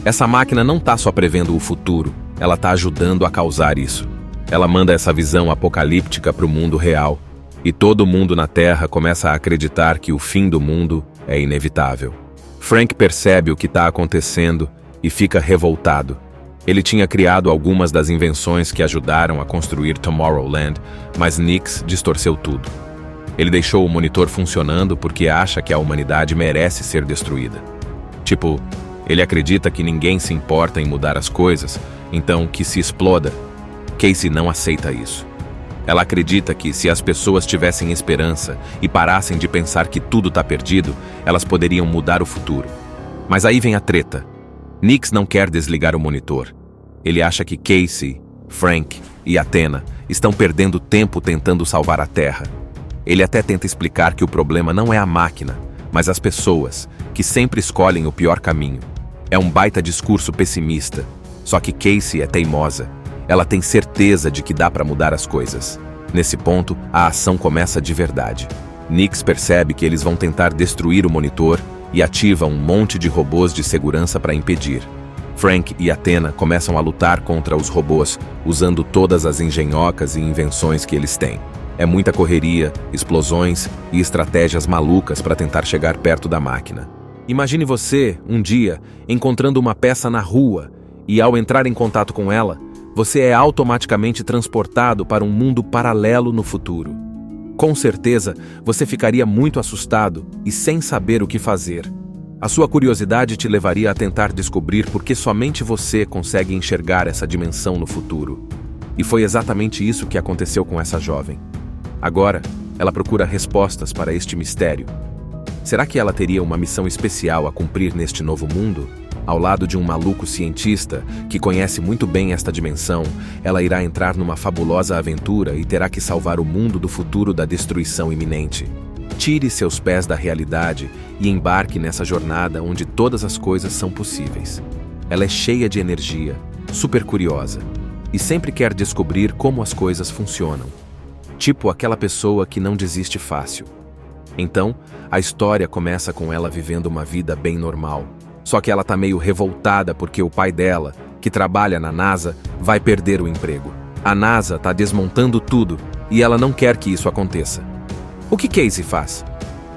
Essa máquina não tá só prevendo o futuro, ela tá ajudando a causar isso. Ela manda essa visão apocalíptica pro mundo real. E todo mundo na Terra começa a acreditar que o fim do mundo é inevitável. Frank percebe o que tá acontecendo e fica revoltado. Ele tinha criado algumas das invenções que ajudaram a construir Tomorrowland, mas Nix distorceu tudo. Ele deixou o monitor funcionando porque acha que a humanidade merece ser destruída. Tipo, ele acredita que ninguém se importa em mudar as coisas, então que se exploda. Casey não aceita isso. Ela acredita que se as pessoas tivessem esperança e parassem de pensar que tudo tá perdido, elas poderiam mudar o futuro. Mas aí vem a treta. Nix não quer desligar o monitor. Ele acha que Casey, Frank e Athena estão perdendo tempo tentando salvar a Terra. Ele até tenta explicar que o problema não é a máquina, mas as pessoas, que sempre escolhem o pior caminho. É um baita discurso pessimista, só que Casey é teimosa. Ela tem certeza de que dá para mudar as coisas. Nesse ponto, a ação começa de verdade. Nix percebe que eles vão tentar destruir o monitor e ativa um monte de robôs de segurança para impedir. Frank e Athena começam a lutar contra os robôs, usando todas as engenhocas e invenções que eles têm. É muita correria, explosões e estratégias malucas para tentar chegar perto da máquina. Imagine você, um dia, encontrando uma peça na rua e, ao entrar em contato com ela, você é automaticamente transportado para um mundo paralelo no futuro. Com certeza, você ficaria muito assustado e sem saber o que fazer. A sua curiosidade te levaria a tentar descobrir por que somente você consegue enxergar essa dimensão no futuro. E foi exatamente isso que aconteceu com essa jovem. Agora, ela procura respostas para este mistério. Será que ela teria uma missão especial a cumprir neste novo mundo? Ao lado de um maluco cientista que conhece muito bem esta dimensão, ela irá entrar numa fabulosa aventura e terá que salvar o mundo do futuro da destruição iminente. Tire seus pés da realidade e embarque nessa jornada onde todas as coisas são possíveis. Ela é cheia de energia, super curiosa, e sempre quer descobrir como as coisas funcionam. Tipo aquela pessoa que não desiste fácil. Então, a história começa com ela vivendo uma vida bem normal. Só que ela tá meio revoltada porque o pai dela, que trabalha na NASA, vai perder o emprego. A NASA tá desmontando tudo e ela não quer que isso aconteça. O que Casey faz?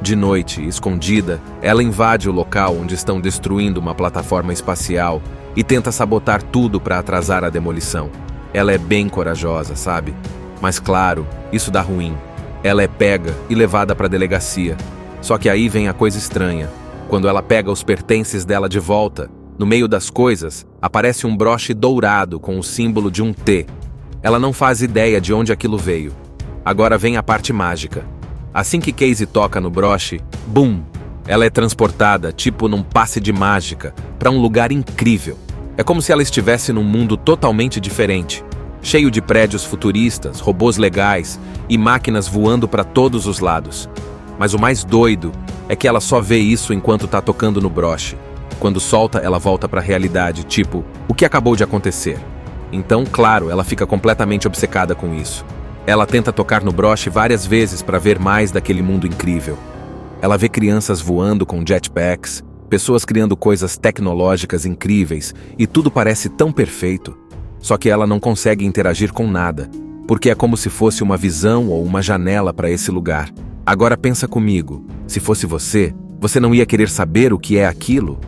De noite, escondida, ela invade o local onde estão destruindo uma plataforma espacial e tenta sabotar tudo para atrasar a demolição. Ela é bem corajosa, sabe? Mas claro, isso dá ruim. Ela é pega e levada para a delegacia. Só que aí vem a coisa estranha. Quando ela pega os pertences dela de volta, no meio das coisas, aparece um broche dourado com o símbolo de um T. Ela não faz ideia de onde aquilo veio. Agora vem a parte mágica. Assim que Casey toca no broche, bum! Ela é transportada, tipo num passe de mágica, para um lugar incrível. É como se ela estivesse num mundo totalmente diferente, cheio de prédios futuristas, robôs legais e máquinas voando para todos os lados. Mas o mais doido é que ela só vê isso enquanto tá tocando no broche. Quando solta, ela volta para a realidade, tipo, o que acabou de acontecer? Então, claro, ela fica completamente obcecada com isso. Ela tenta tocar no broche várias vezes para ver mais daquele mundo incrível. Ela vê crianças voando com jetpacks, pessoas criando coisas tecnológicas incríveis, e tudo parece tão perfeito. Só que ela não consegue interagir com nada, porque é como se fosse uma visão ou uma janela para esse lugar. Agora pensa comigo, se fosse você não ia querer saber o que é aquilo?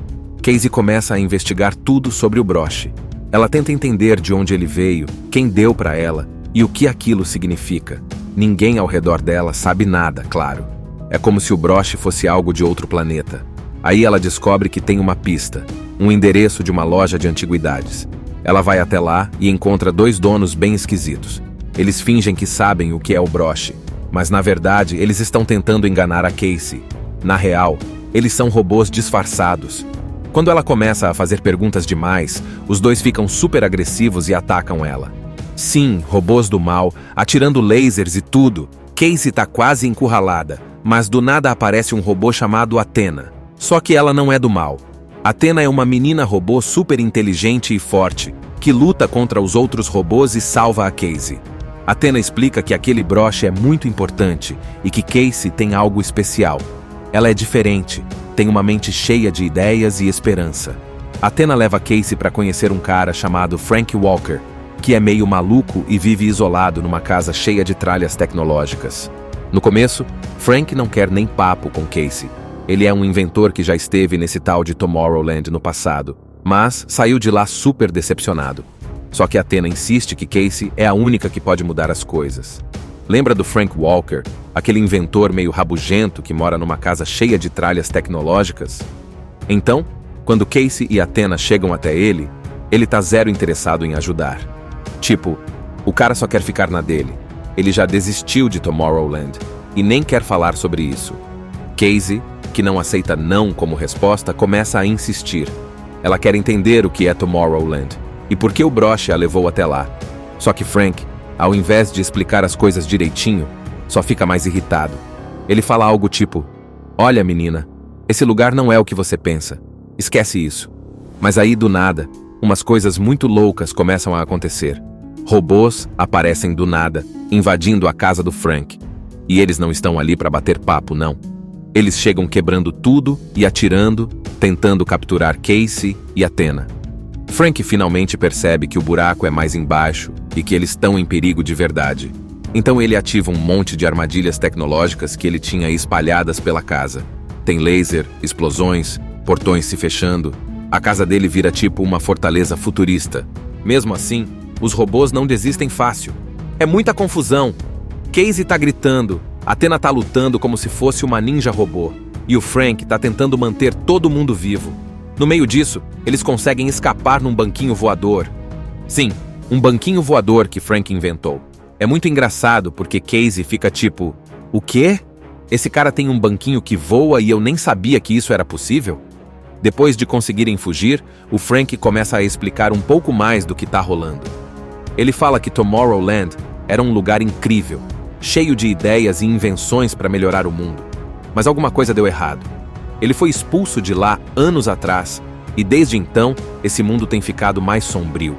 Casey começa a investigar tudo sobre o broche. Ela tenta entender de onde ele veio, quem deu para ela e o que aquilo significa. Ninguém ao redor dela sabe nada, claro. É como se o broche fosse algo de outro planeta. Aí ela descobre que tem uma pista, um endereço de uma loja de antiguidades. Ela vai até lá e encontra dois donos bem esquisitos. Eles fingem que sabem o que é o broche, mas na verdade eles estão tentando enganar a Casey. Na real, eles são robôs disfarçados. Quando ela começa a fazer perguntas demais, os dois ficam super agressivos e atacam ela. Sim, robôs do mal, atirando lasers e tudo. Casey tá quase encurralada, mas do nada aparece um robô chamado Athena. Só que ela não é do mal. Athena é uma menina robô super inteligente e forte, que luta contra os outros robôs e salva a Casey. Athena explica que aquele broche é muito importante e que Casey tem algo especial. Ela é diferente, tem uma mente cheia de ideias e esperança. Athena leva Casey para conhecer um cara chamado Frank Walker, que é meio maluco e vive isolado numa casa cheia de tralhas tecnológicas. No começo, Frank não quer nem papo com Casey. Ele é um inventor que já esteve nesse tal de Tomorrowland no passado, mas saiu de lá super decepcionado. Só que Athena insiste que Casey é a única que pode mudar as coisas. Lembra do Frank Walker, aquele inventor meio rabugento que mora numa casa cheia de tralhas tecnológicas? Então, quando Casey e Athena chegam até ele, ele tá zero interessado em ajudar. Tipo, o cara só quer ficar na dele. Ele já desistiu de Tomorrowland e nem quer falar sobre isso. Casey, que não aceita não como resposta, começa a insistir. Ela quer entender o que é Tomorrowland e por que o broche a levou até lá. Só que Frank, ao invés de explicar as coisas direitinho, só fica mais irritado. Ele fala algo tipo: "Olha, menina, esse lugar não é o que você pensa. Esquece isso." Mas aí, do nada, umas coisas muito loucas começam a acontecer. Robôs aparecem do nada, invadindo a casa do Frank. E eles não estão ali para bater papo, não. Eles chegam quebrando tudo e atirando, tentando capturar Casey e Athena. Frank finalmente percebe que o buraco é mais embaixo e que eles estão em perigo de verdade. Então ele ativa um monte de armadilhas tecnológicas que ele tinha espalhadas pela casa. Tem laser, explosões, portões se fechando. A casa dele vira tipo uma fortaleza futurista. Mesmo assim, os robôs não desistem fácil. É muita confusão. Casey tá gritando, Athena tá lutando como se fosse uma ninja robô, e o Frank tá tentando manter todo mundo vivo. No meio disso, eles conseguem escapar num banquinho voador. Sim, um banquinho voador que Frank inventou. É muito engraçado porque Casey fica tipo: "O quê? Esse cara tem um banquinho que voa e eu nem sabia que isso era possível?" Depois de conseguirem fugir, o Frank começa a explicar um pouco mais do que tá rolando. Ele fala que Tomorrowland era um lugar incrível, cheio de ideias e invenções para melhorar o mundo. Mas alguma coisa deu errado. Ele foi expulso de lá anos atrás, e desde então, esse mundo tem ficado mais sombrio.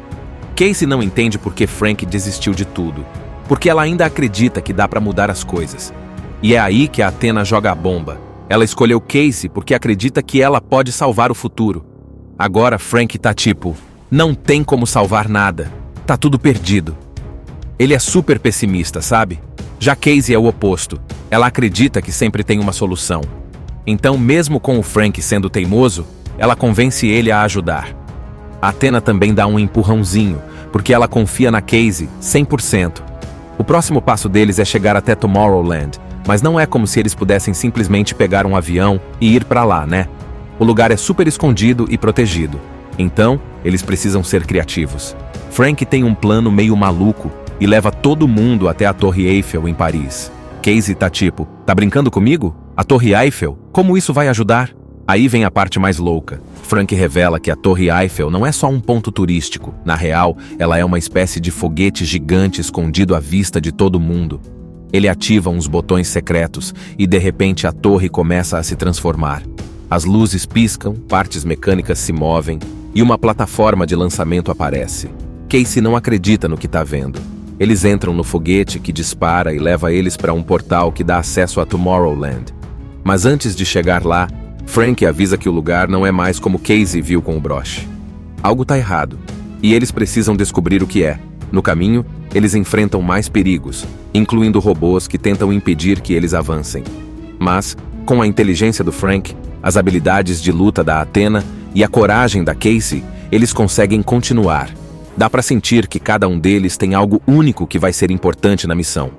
Casey não entende por que Frank desistiu de tudo, porque ela ainda acredita que dá para mudar as coisas. E é aí que a Athena joga a bomba. Ela escolheu Casey porque acredita que ela pode salvar o futuro. Agora Frank tá tipo: "Não tem como salvar nada. Tá tudo perdido." Ele é super pessimista, sabe? Já Casey é o oposto. Ela acredita que sempre tem uma solução. Então, mesmo com o Frank sendo teimoso, ela convence ele a ajudar. A Athena também dá um empurrãozinho, porque ela confia na Casey 100%. O próximo passo deles é chegar até Tomorrowland, mas não é como se eles pudessem simplesmente pegar um avião e ir pra lá, né? O lugar é super escondido e protegido. Então, eles precisam ser criativos. Frank tem um plano meio maluco e leva todo mundo até a Torre Eiffel em Paris. Casey tá tipo: "Tá brincando comigo? A Torre Eiffel? Como isso vai ajudar?" Aí vem a parte mais louca. Frank revela que a Torre Eiffel não é só um ponto turístico. Na real, ela é uma espécie de foguete gigante escondido à vista de todo mundo. Ele ativa uns botões secretos e de repente a torre começa a se transformar. As luzes piscam, partes mecânicas se movem e uma plataforma de lançamento aparece. Casey não acredita no que tá vendo. Eles entram no foguete que dispara e leva eles para um portal que dá acesso a Tomorrowland. Mas antes de chegar lá, Frank avisa que o lugar não é mais como Casey viu com o broche. Algo tá errado, e eles precisam descobrir o que é. No caminho, eles enfrentam mais perigos, incluindo robôs que tentam impedir que eles avancem. Mas, com a inteligência do Frank, as habilidades de luta da Athena e a coragem da Casey, eles conseguem continuar. Dá pra sentir que cada um deles tem algo único que vai ser importante na missão.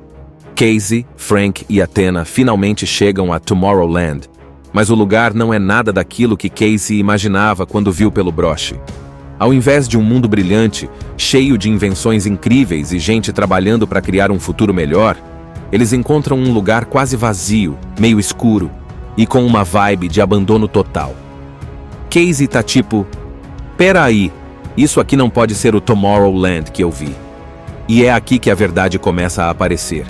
Casey, Frank e Athena finalmente chegam a Tomorrowland, mas o lugar não é nada daquilo que Casey imaginava quando viu pelo broche. Ao invés de um mundo brilhante, cheio de invenções incríveis e gente trabalhando para criar um futuro melhor, eles encontram um lugar quase vazio, meio escuro. e com uma vibe de abandono total. Casey tá tipo, pera aí, isso aqui não pode ser o Tomorrowland que eu vi. E é aqui que a verdade começa a aparecer.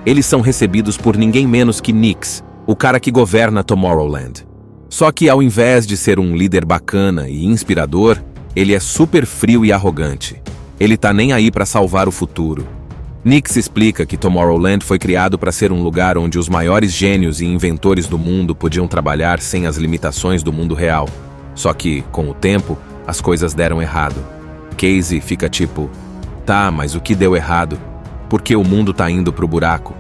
Eles são recebidos por ninguém menos que Nix, o cara que governa Tomorrowland. Só que ao invés de ser um líder bacana e inspirador, ele é super frio e arrogante. Ele tá nem aí pra salvar o futuro. Nix explica que Tomorrowland foi criado para ser um lugar onde os maiores gênios e inventores do mundo podiam trabalhar sem as limitações do mundo real. Só que, com o tempo, as coisas deram errado. Casey fica tipo, tá, mas o que deu errado? Por que o mundo tá indo pro buraco?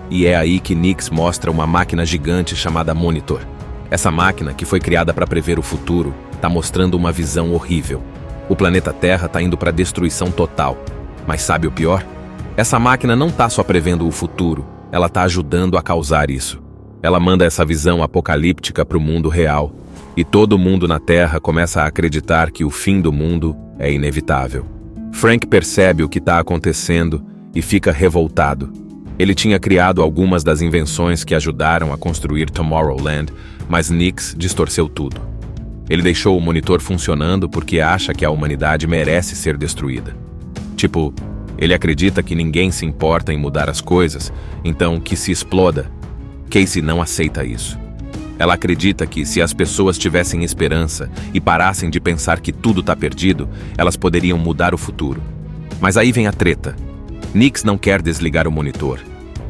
E é aí que Nix mostra uma máquina gigante chamada Monitor. Essa máquina, que foi criada para prever o futuro, tá mostrando uma visão horrível. O planeta Terra tá indo pra destruição total. Mas sabe o pior? Essa máquina não tá só prevendo o futuro, ela tá ajudando a causar isso. Ela manda essa visão apocalíptica pro mundo real. E todo mundo na Terra começa a acreditar que o fim do mundo é inevitável. Frank percebe o que tá acontecendo e fica revoltado. Ele tinha criado algumas das invenções que ajudaram a construir Tomorrowland, mas Nix distorceu tudo. Ele deixou o monitor funcionando porque acha que a humanidade merece ser destruída. Tipo, ele acredita que ninguém se importa em mudar as coisas, então que se exploda. Casey não aceita isso. Ela acredita que se as pessoas tivessem esperança e parassem de pensar que tudo tá perdido, elas poderiam mudar o futuro. Mas aí vem a treta. Nix não quer desligar o monitor.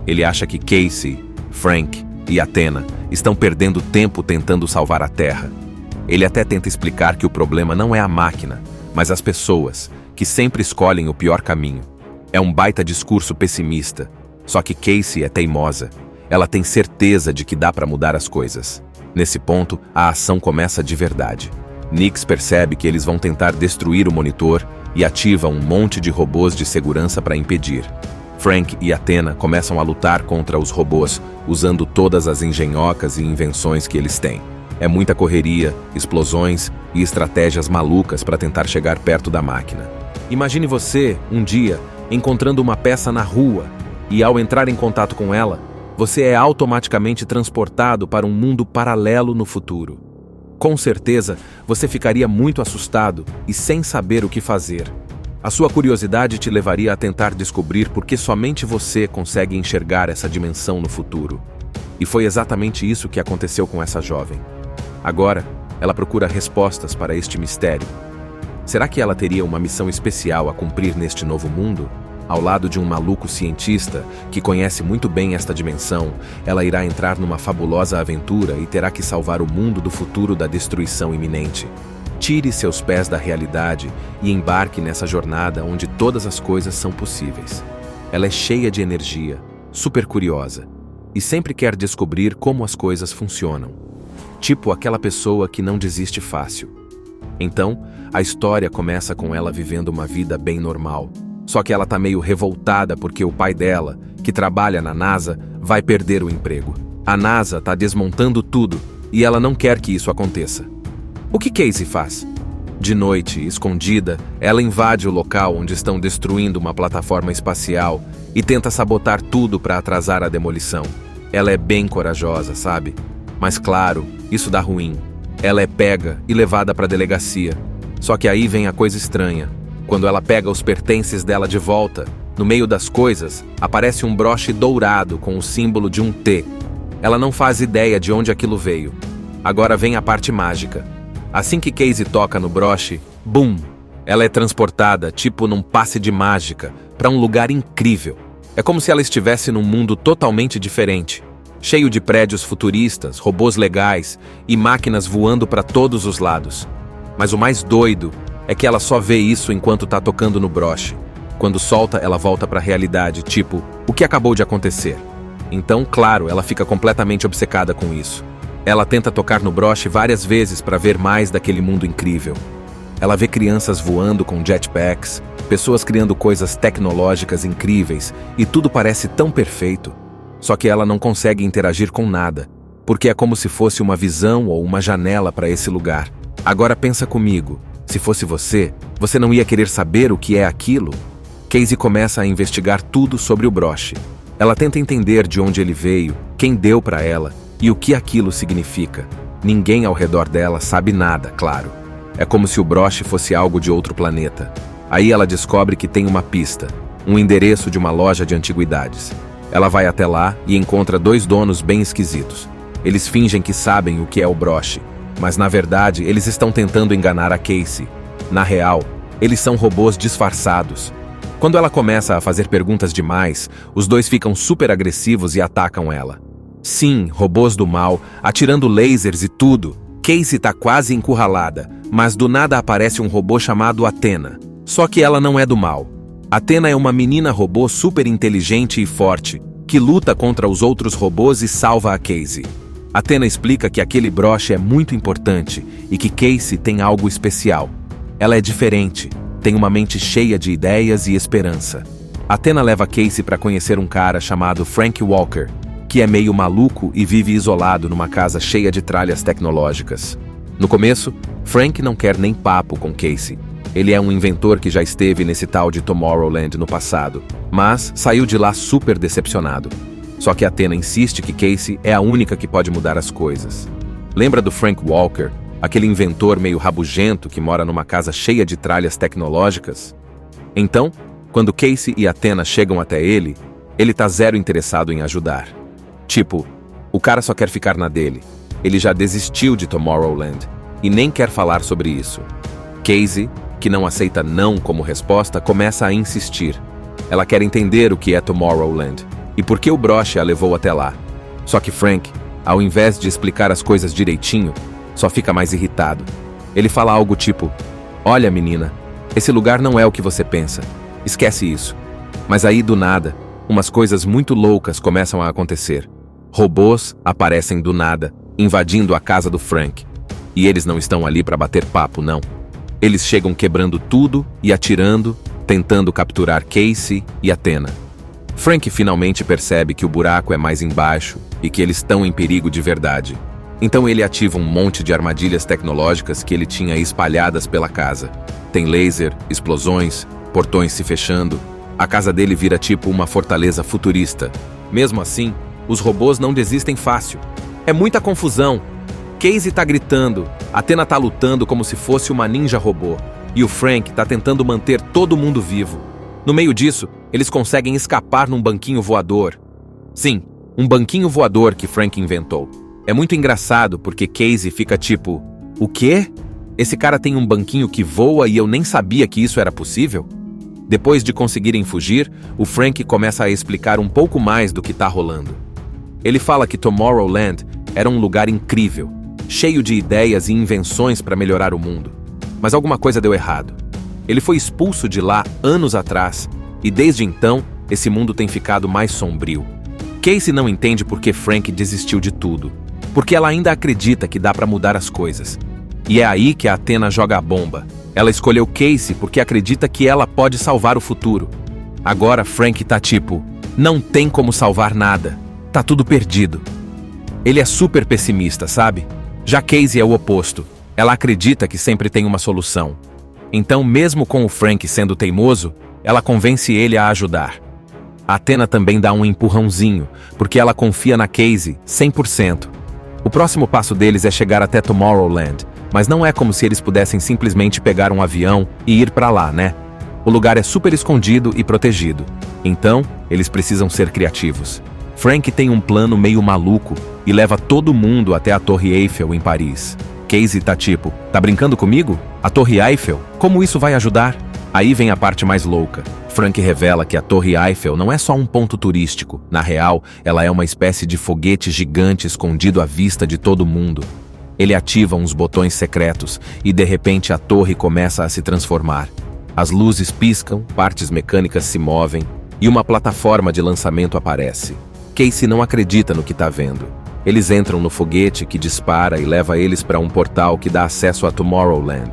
Ele acha que Casey, Frank e Athena estão perdendo tempo tentando salvar a Terra. Ele até tenta explicar que o problema não é a máquina, mas as pessoas, que sempre escolhem o pior caminho. É um baita discurso pessimista, só que Casey é teimosa. Ela tem certeza de que dá para mudar as coisas. Nesse ponto, a ação começa de verdade. Nix percebe que eles vão tentar destruir o monitor e ativa um monte de robôs de segurança para impedir. Frank e Athena começam a lutar contra os robôs, usando todas as engenhocas e invenções que eles têm. É muita correria, explosões e estratégias malucas para tentar chegar perto da máquina. Imagine você, um dia, encontrando uma peça na rua e, ao entrar em contato com ela, você é automaticamente transportado para um mundo paralelo no futuro. Com certeza, você ficaria muito assustado e sem saber o que fazer. A sua curiosidade te levaria a tentar descobrir por que somente você consegue enxergar essa dimensão no futuro. E foi exatamente isso que aconteceu com essa jovem. Agora, ela procura respostas para este mistério. Será que ela teria uma missão especial a cumprir neste novo mundo? Ao lado de um maluco cientista que conhece muito bem esta dimensão, ela irá entrar numa fabulosa aventura e terá que salvar o mundo do futuro da destruição iminente. Tire seus pés da realidade e embarque nessa jornada onde todas as coisas são possíveis. Ela é cheia de energia, super curiosa, e sempre quer descobrir como as coisas funcionam. Tipo aquela pessoa que não desiste fácil. Então, a história começa com ela vivendo uma vida bem normal. Só que ela tá meio revoltada porque o pai dela, que trabalha na NASA, vai perder o emprego. A NASA tá desmontando tudo e ela não quer que isso aconteça. O que Casey faz? De noite, escondida, ela invade o local onde estão destruindo uma plataforma espacial e tenta sabotar tudo para atrasar a demolição. Ela é bem corajosa, sabe? Mas claro, isso dá ruim. Ela é pega e levada para a delegacia. Só que aí vem a coisa estranha. Quando ela pega os pertences dela de volta, no meio das coisas, aparece um broche dourado com o símbolo de um T. Ela não faz ideia de onde aquilo veio. Agora vem a parte mágica. Assim que Casey toca no broche, bum! Ela é transportada, tipo num passe de mágica, para um lugar incrível. É como se ela estivesse num mundo totalmente diferente, cheio de prédios futuristas, robôs legais e máquinas voando para todos os lados. Mas o mais doido é que ela só vê isso enquanto tá tocando no broche. Quando solta, ela volta para a realidade, tipo, o que acabou de acontecer? Então, claro, ela fica completamente obcecada com isso. Ela tenta tocar no broche várias vezes para ver mais daquele mundo incrível. Ela vê crianças voando com jetpacks, pessoas criando coisas tecnológicas incríveis, e tudo parece tão perfeito. Só que ela não consegue interagir com nada, porque é como se fosse uma visão ou uma janela para esse lugar. Agora pensa comigo, se fosse você, você não ia querer saber o que é aquilo? Casey começa a investigar tudo sobre o broche. Ela tenta entender de onde ele veio, quem deu para ela, E o que aquilo significa? Ninguém ao redor dela sabe nada, claro. É como se o broche fosse algo de outro planeta. Aí ela descobre que tem uma pista, um endereço de uma loja de antiguidades. Ela vai até lá e encontra 2 donos bem esquisitos. Eles fingem que sabem o que é o broche, mas na verdade eles estão tentando enganar a Casey. Na real, eles são robôs disfarçados. Quando ela começa a fazer perguntas demais, os 2 ficam super agressivos e atacam ela. Sim, robôs do mal, atirando lasers e tudo. Casey tá quase encurralada, mas do nada aparece um robô chamado Athena. Só que ela não é do mal. Athena é uma menina robô super inteligente e forte, que luta contra os outros robôs e salva a Casey. Athena explica que aquele broche é muito importante e que Casey tem algo especial. Ela é diferente, tem uma mente cheia de ideias e esperança. Athena leva Casey para conhecer um cara chamado Frank Walker, que é meio maluco e vive isolado numa casa cheia de tralhas tecnológicas. No começo, Frank não quer nem papo com Casey. Ele é um inventor que já esteve nesse tal de Tomorrowland no passado, mas saiu de lá super decepcionado. Só que Athena insiste que Casey é a única que pode mudar as coisas. Lembra do Frank Walker, aquele inventor meio rabugento que mora numa casa cheia de tralhas tecnológicas? Então, quando Casey e Athena chegam até ele tá zero interessado em ajudar. Tipo, o cara só quer ficar na dele. Ele já desistiu de Tomorrowland e nem quer falar sobre isso. Casey, que não aceita não como resposta, começa a insistir. Ela quer entender o que é Tomorrowland e por que o broche a levou até lá. Só que Frank, ao invés de explicar as coisas direitinho, só fica mais irritado. Ele fala algo tipo: "Olha, menina, esse lugar não é o que você pensa. Esquece isso." Mas aí, do nada, umas coisas muito loucas começam a acontecer. Robôs aparecem do nada, invadindo a casa do Frank. E eles não estão ali para bater papo, não. Eles chegam quebrando tudo e atirando, tentando capturar Casey e Athena. Frank finalmente percebe que o buraco é mais embaixo e que eles estão em perigo de verdade. Então ele ativa um monte de armadilhas tecnológicas que ele tinha espalhadas pela casa. Tem laser, explosões, portões se fechando. A casa dele vira tipo uma fortaleza futurista. Mesmo assim, os robôs não desistem fácil. É muita confusão. Casey tá gritando, Athena tá lutando como se fosse uma ninja robô, e o Frank tá tentando manter todo mundo vivo. No meio disso, eles conseguem escapar num banquinho voador. Sim, um banquinho voador que Frank inventou. É muito engraçado porque Casey fica tipo: "O quê? Esse cara tem um banquinho que voa e eu nem sabia que isso era possível?" Depois de conseguirem fugir, o Frank começa a explicar um pouco mais do que tá rolando. Ele fala que Tomorrowland era um lugar incrível, cheio de ideias e invenções para melhorar o mundo. Mas alguma coisa deu errado. Ele foi expulso de lá anos atrás, e desde então, esse mundo tem ficado mais sombrio. Casey não entende por que Frank desistiu de tudo, porque ela ainda acredita que dá para mudar as coisas. E é aí que a Athena joga a bomba. Ela escolheu Casey porque acredita que ela pode salvar o futuro. Agora Frank tá tipo: "Não tem como salvar nada. Tá tudo perdido." Ele é super pessimista, sabe? Já Casey é o oposto. Ela acredita que sempre tem uma solução. Então, mesmo com o Frank sendo teimoso, ela convence ele a ajudar. A Athena também dá um empurrãozinho, porque ela confia na Casey 100%. O próximo passo deles é chegar até Tomorrowland, mas não é como se eles pudessem simplesmente pegar um avião e ir pra lá, né? O lugar é super escondido e protegido. Então, eles precisam ser criativos. Frank tem um plano meio maluco e leva todo mundo até a Torre Eiffel em Paris. Casey tá tipo: "Tá brincando comigo? A Torre Eiffel? Como isso vai ajudar?" Aí vem a parte mais louca. Frank revela que a Torre Eiffel não é só um ponto turístico. Na real, ela é uma espécie de foguete gigante escondido à vista de todo mundo. Ele ativa uns botões secretos e de repente a torre começa a se transformar. As luzes piscam, partes mecânicas se movem e uma plataforma de lançamento aparece. Casey não acredita no que tá vendo. Eles entram no foguete que dispara e leva eles para um portal que dá acesso a Tomorrowland.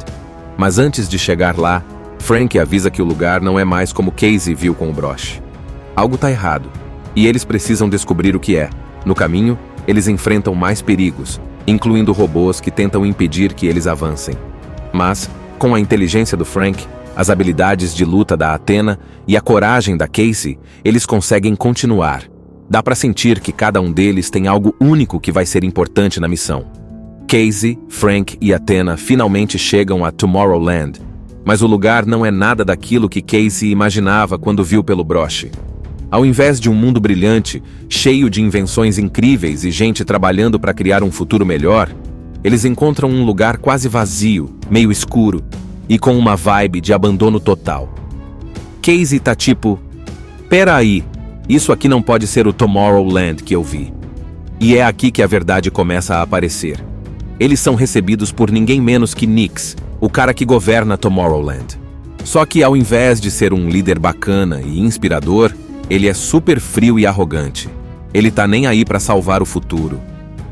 Mas antes de chegar lá, Frank avisa que o lugar não é mais como Casey viu com o broche. Algo tá errado, e eles precisam descobrir o que é. No caminho, eles enfrentam mais perigos, incluindo robôs que tentam impedir que eles avancem. Mas, com a inteligência do Frank, as habilidades de luta da Athena e a coragem da Casey, eles conseguem continuar. Dá para sentir que cada um deles tem algo único que vai ser importante na missão. Casey, Frank e Athena finalmente chegam a Tomorrowland, mas o lugar não é nada daquilo que Casey imaginava quando viu pelo broche. Ao invés de um mundo brilhante, cheio de invenções incríveis e gente trabalhando para criar um futuro melhor, eles encontram um lugar quase vazio, meio escuro, e com uma vibe de abandono total. Casey tá tipo, pera aí, isso aqui não pode ser o Tomorrowland que eu vi. E é aqui que a verdade começa a aparecer. Eles são recebidos por ninguém menos que Nix, o cara que governa Tomorrowland. Só que ao invés de ser um líder bacana e inspirador, ele é super frio e arrogante. Ele tá nem aí para salvar o futuro.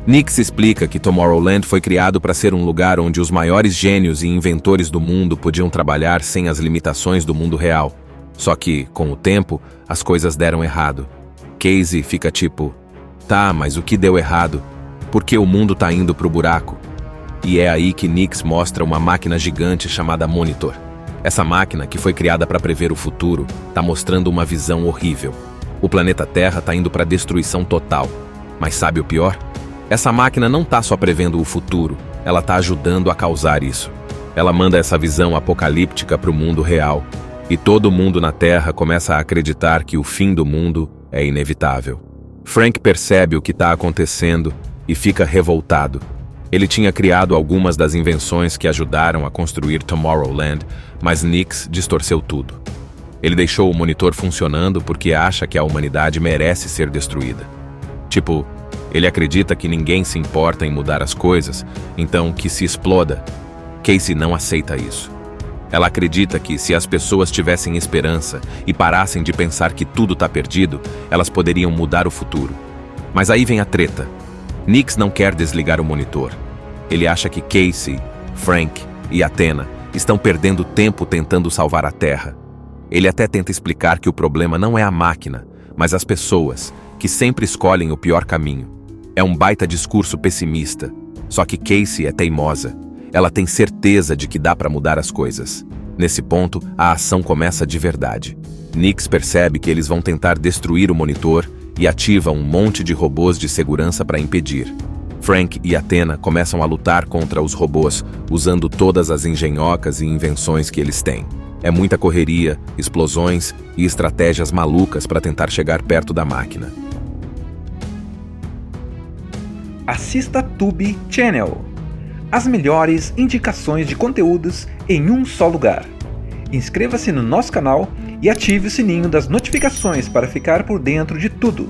Nix explica que Tomorrowland foi criado para ser um lugar onde os maiores gênios e inventores do mundo podiam trabalhar sem as limitações do mundo real. Só que, com o tempo, as coisas deram errado. Casey fica tipo, tá, mas o que deu errado? Porque o mundo tá indo pro buraco. E é aí que Nix mostra uma máquina gigante chamada Monitor. Essa máquina, que foi criada para prever o futuro, tá mostrando uma visão horrível. O planeta Terra tá indo pra destruição total. Mas sabe o pior? Essa máquina não tá só prevendo o futuro, ela tá ajudando a causar isso. Ela manda essa visão apocalíptica pro mundo real. E todo mundo na Terra começa a acreditar que o fim do mundo é inevitável. Frank percebe o que está acontecendo e fica revoltado. Ele tinha criado algumas das invenções que ajudaram a construir Tomorrowland, mas Nix distorceu tudo. Ele deixou o monitor funcionando porque acha que a humanidade merece ser destruída. Tipo, ele acredita que ninguém se importa em mudar as coisas, então que se exploda. Casey não aceita isso. Ela acredita que, se as pessoas tivessem esperança e parassem de pensar que tudo está perdido, elas poderiam mudar o futuro. Mas aí vem a treta. Nix não quer desligar o monitor. Ele acha que Casey, Frank e Athena estão perdendo tempo tentando salvar a Terra. Ele até tenta explicar que o problema não é a máquina, mas as pessoas, que sempre escolhem o pior caminho. É um baita discurso pessimista. Só que Casey é teimosa. Ela tem certeza de que dá para mudar as coisas. Nesse ponto, a ação começa de verdade. Nix percebe que eles vão tentar destruir o monitor e ativa um monte de robôs de segurança para impedir. Frank e Athena começam a lutar contra os robôs, usando todas as engenhocas e invenções que eles têm. É muita correria, explosões e estratégias malucas para tentar chegar perto da máquina. Assista Tube Channel. As melhores indicações de conteúdos em um só lugar. Inscreva-se no nosso canal e ative o sininho das notificações para ficar por dentro de tudo.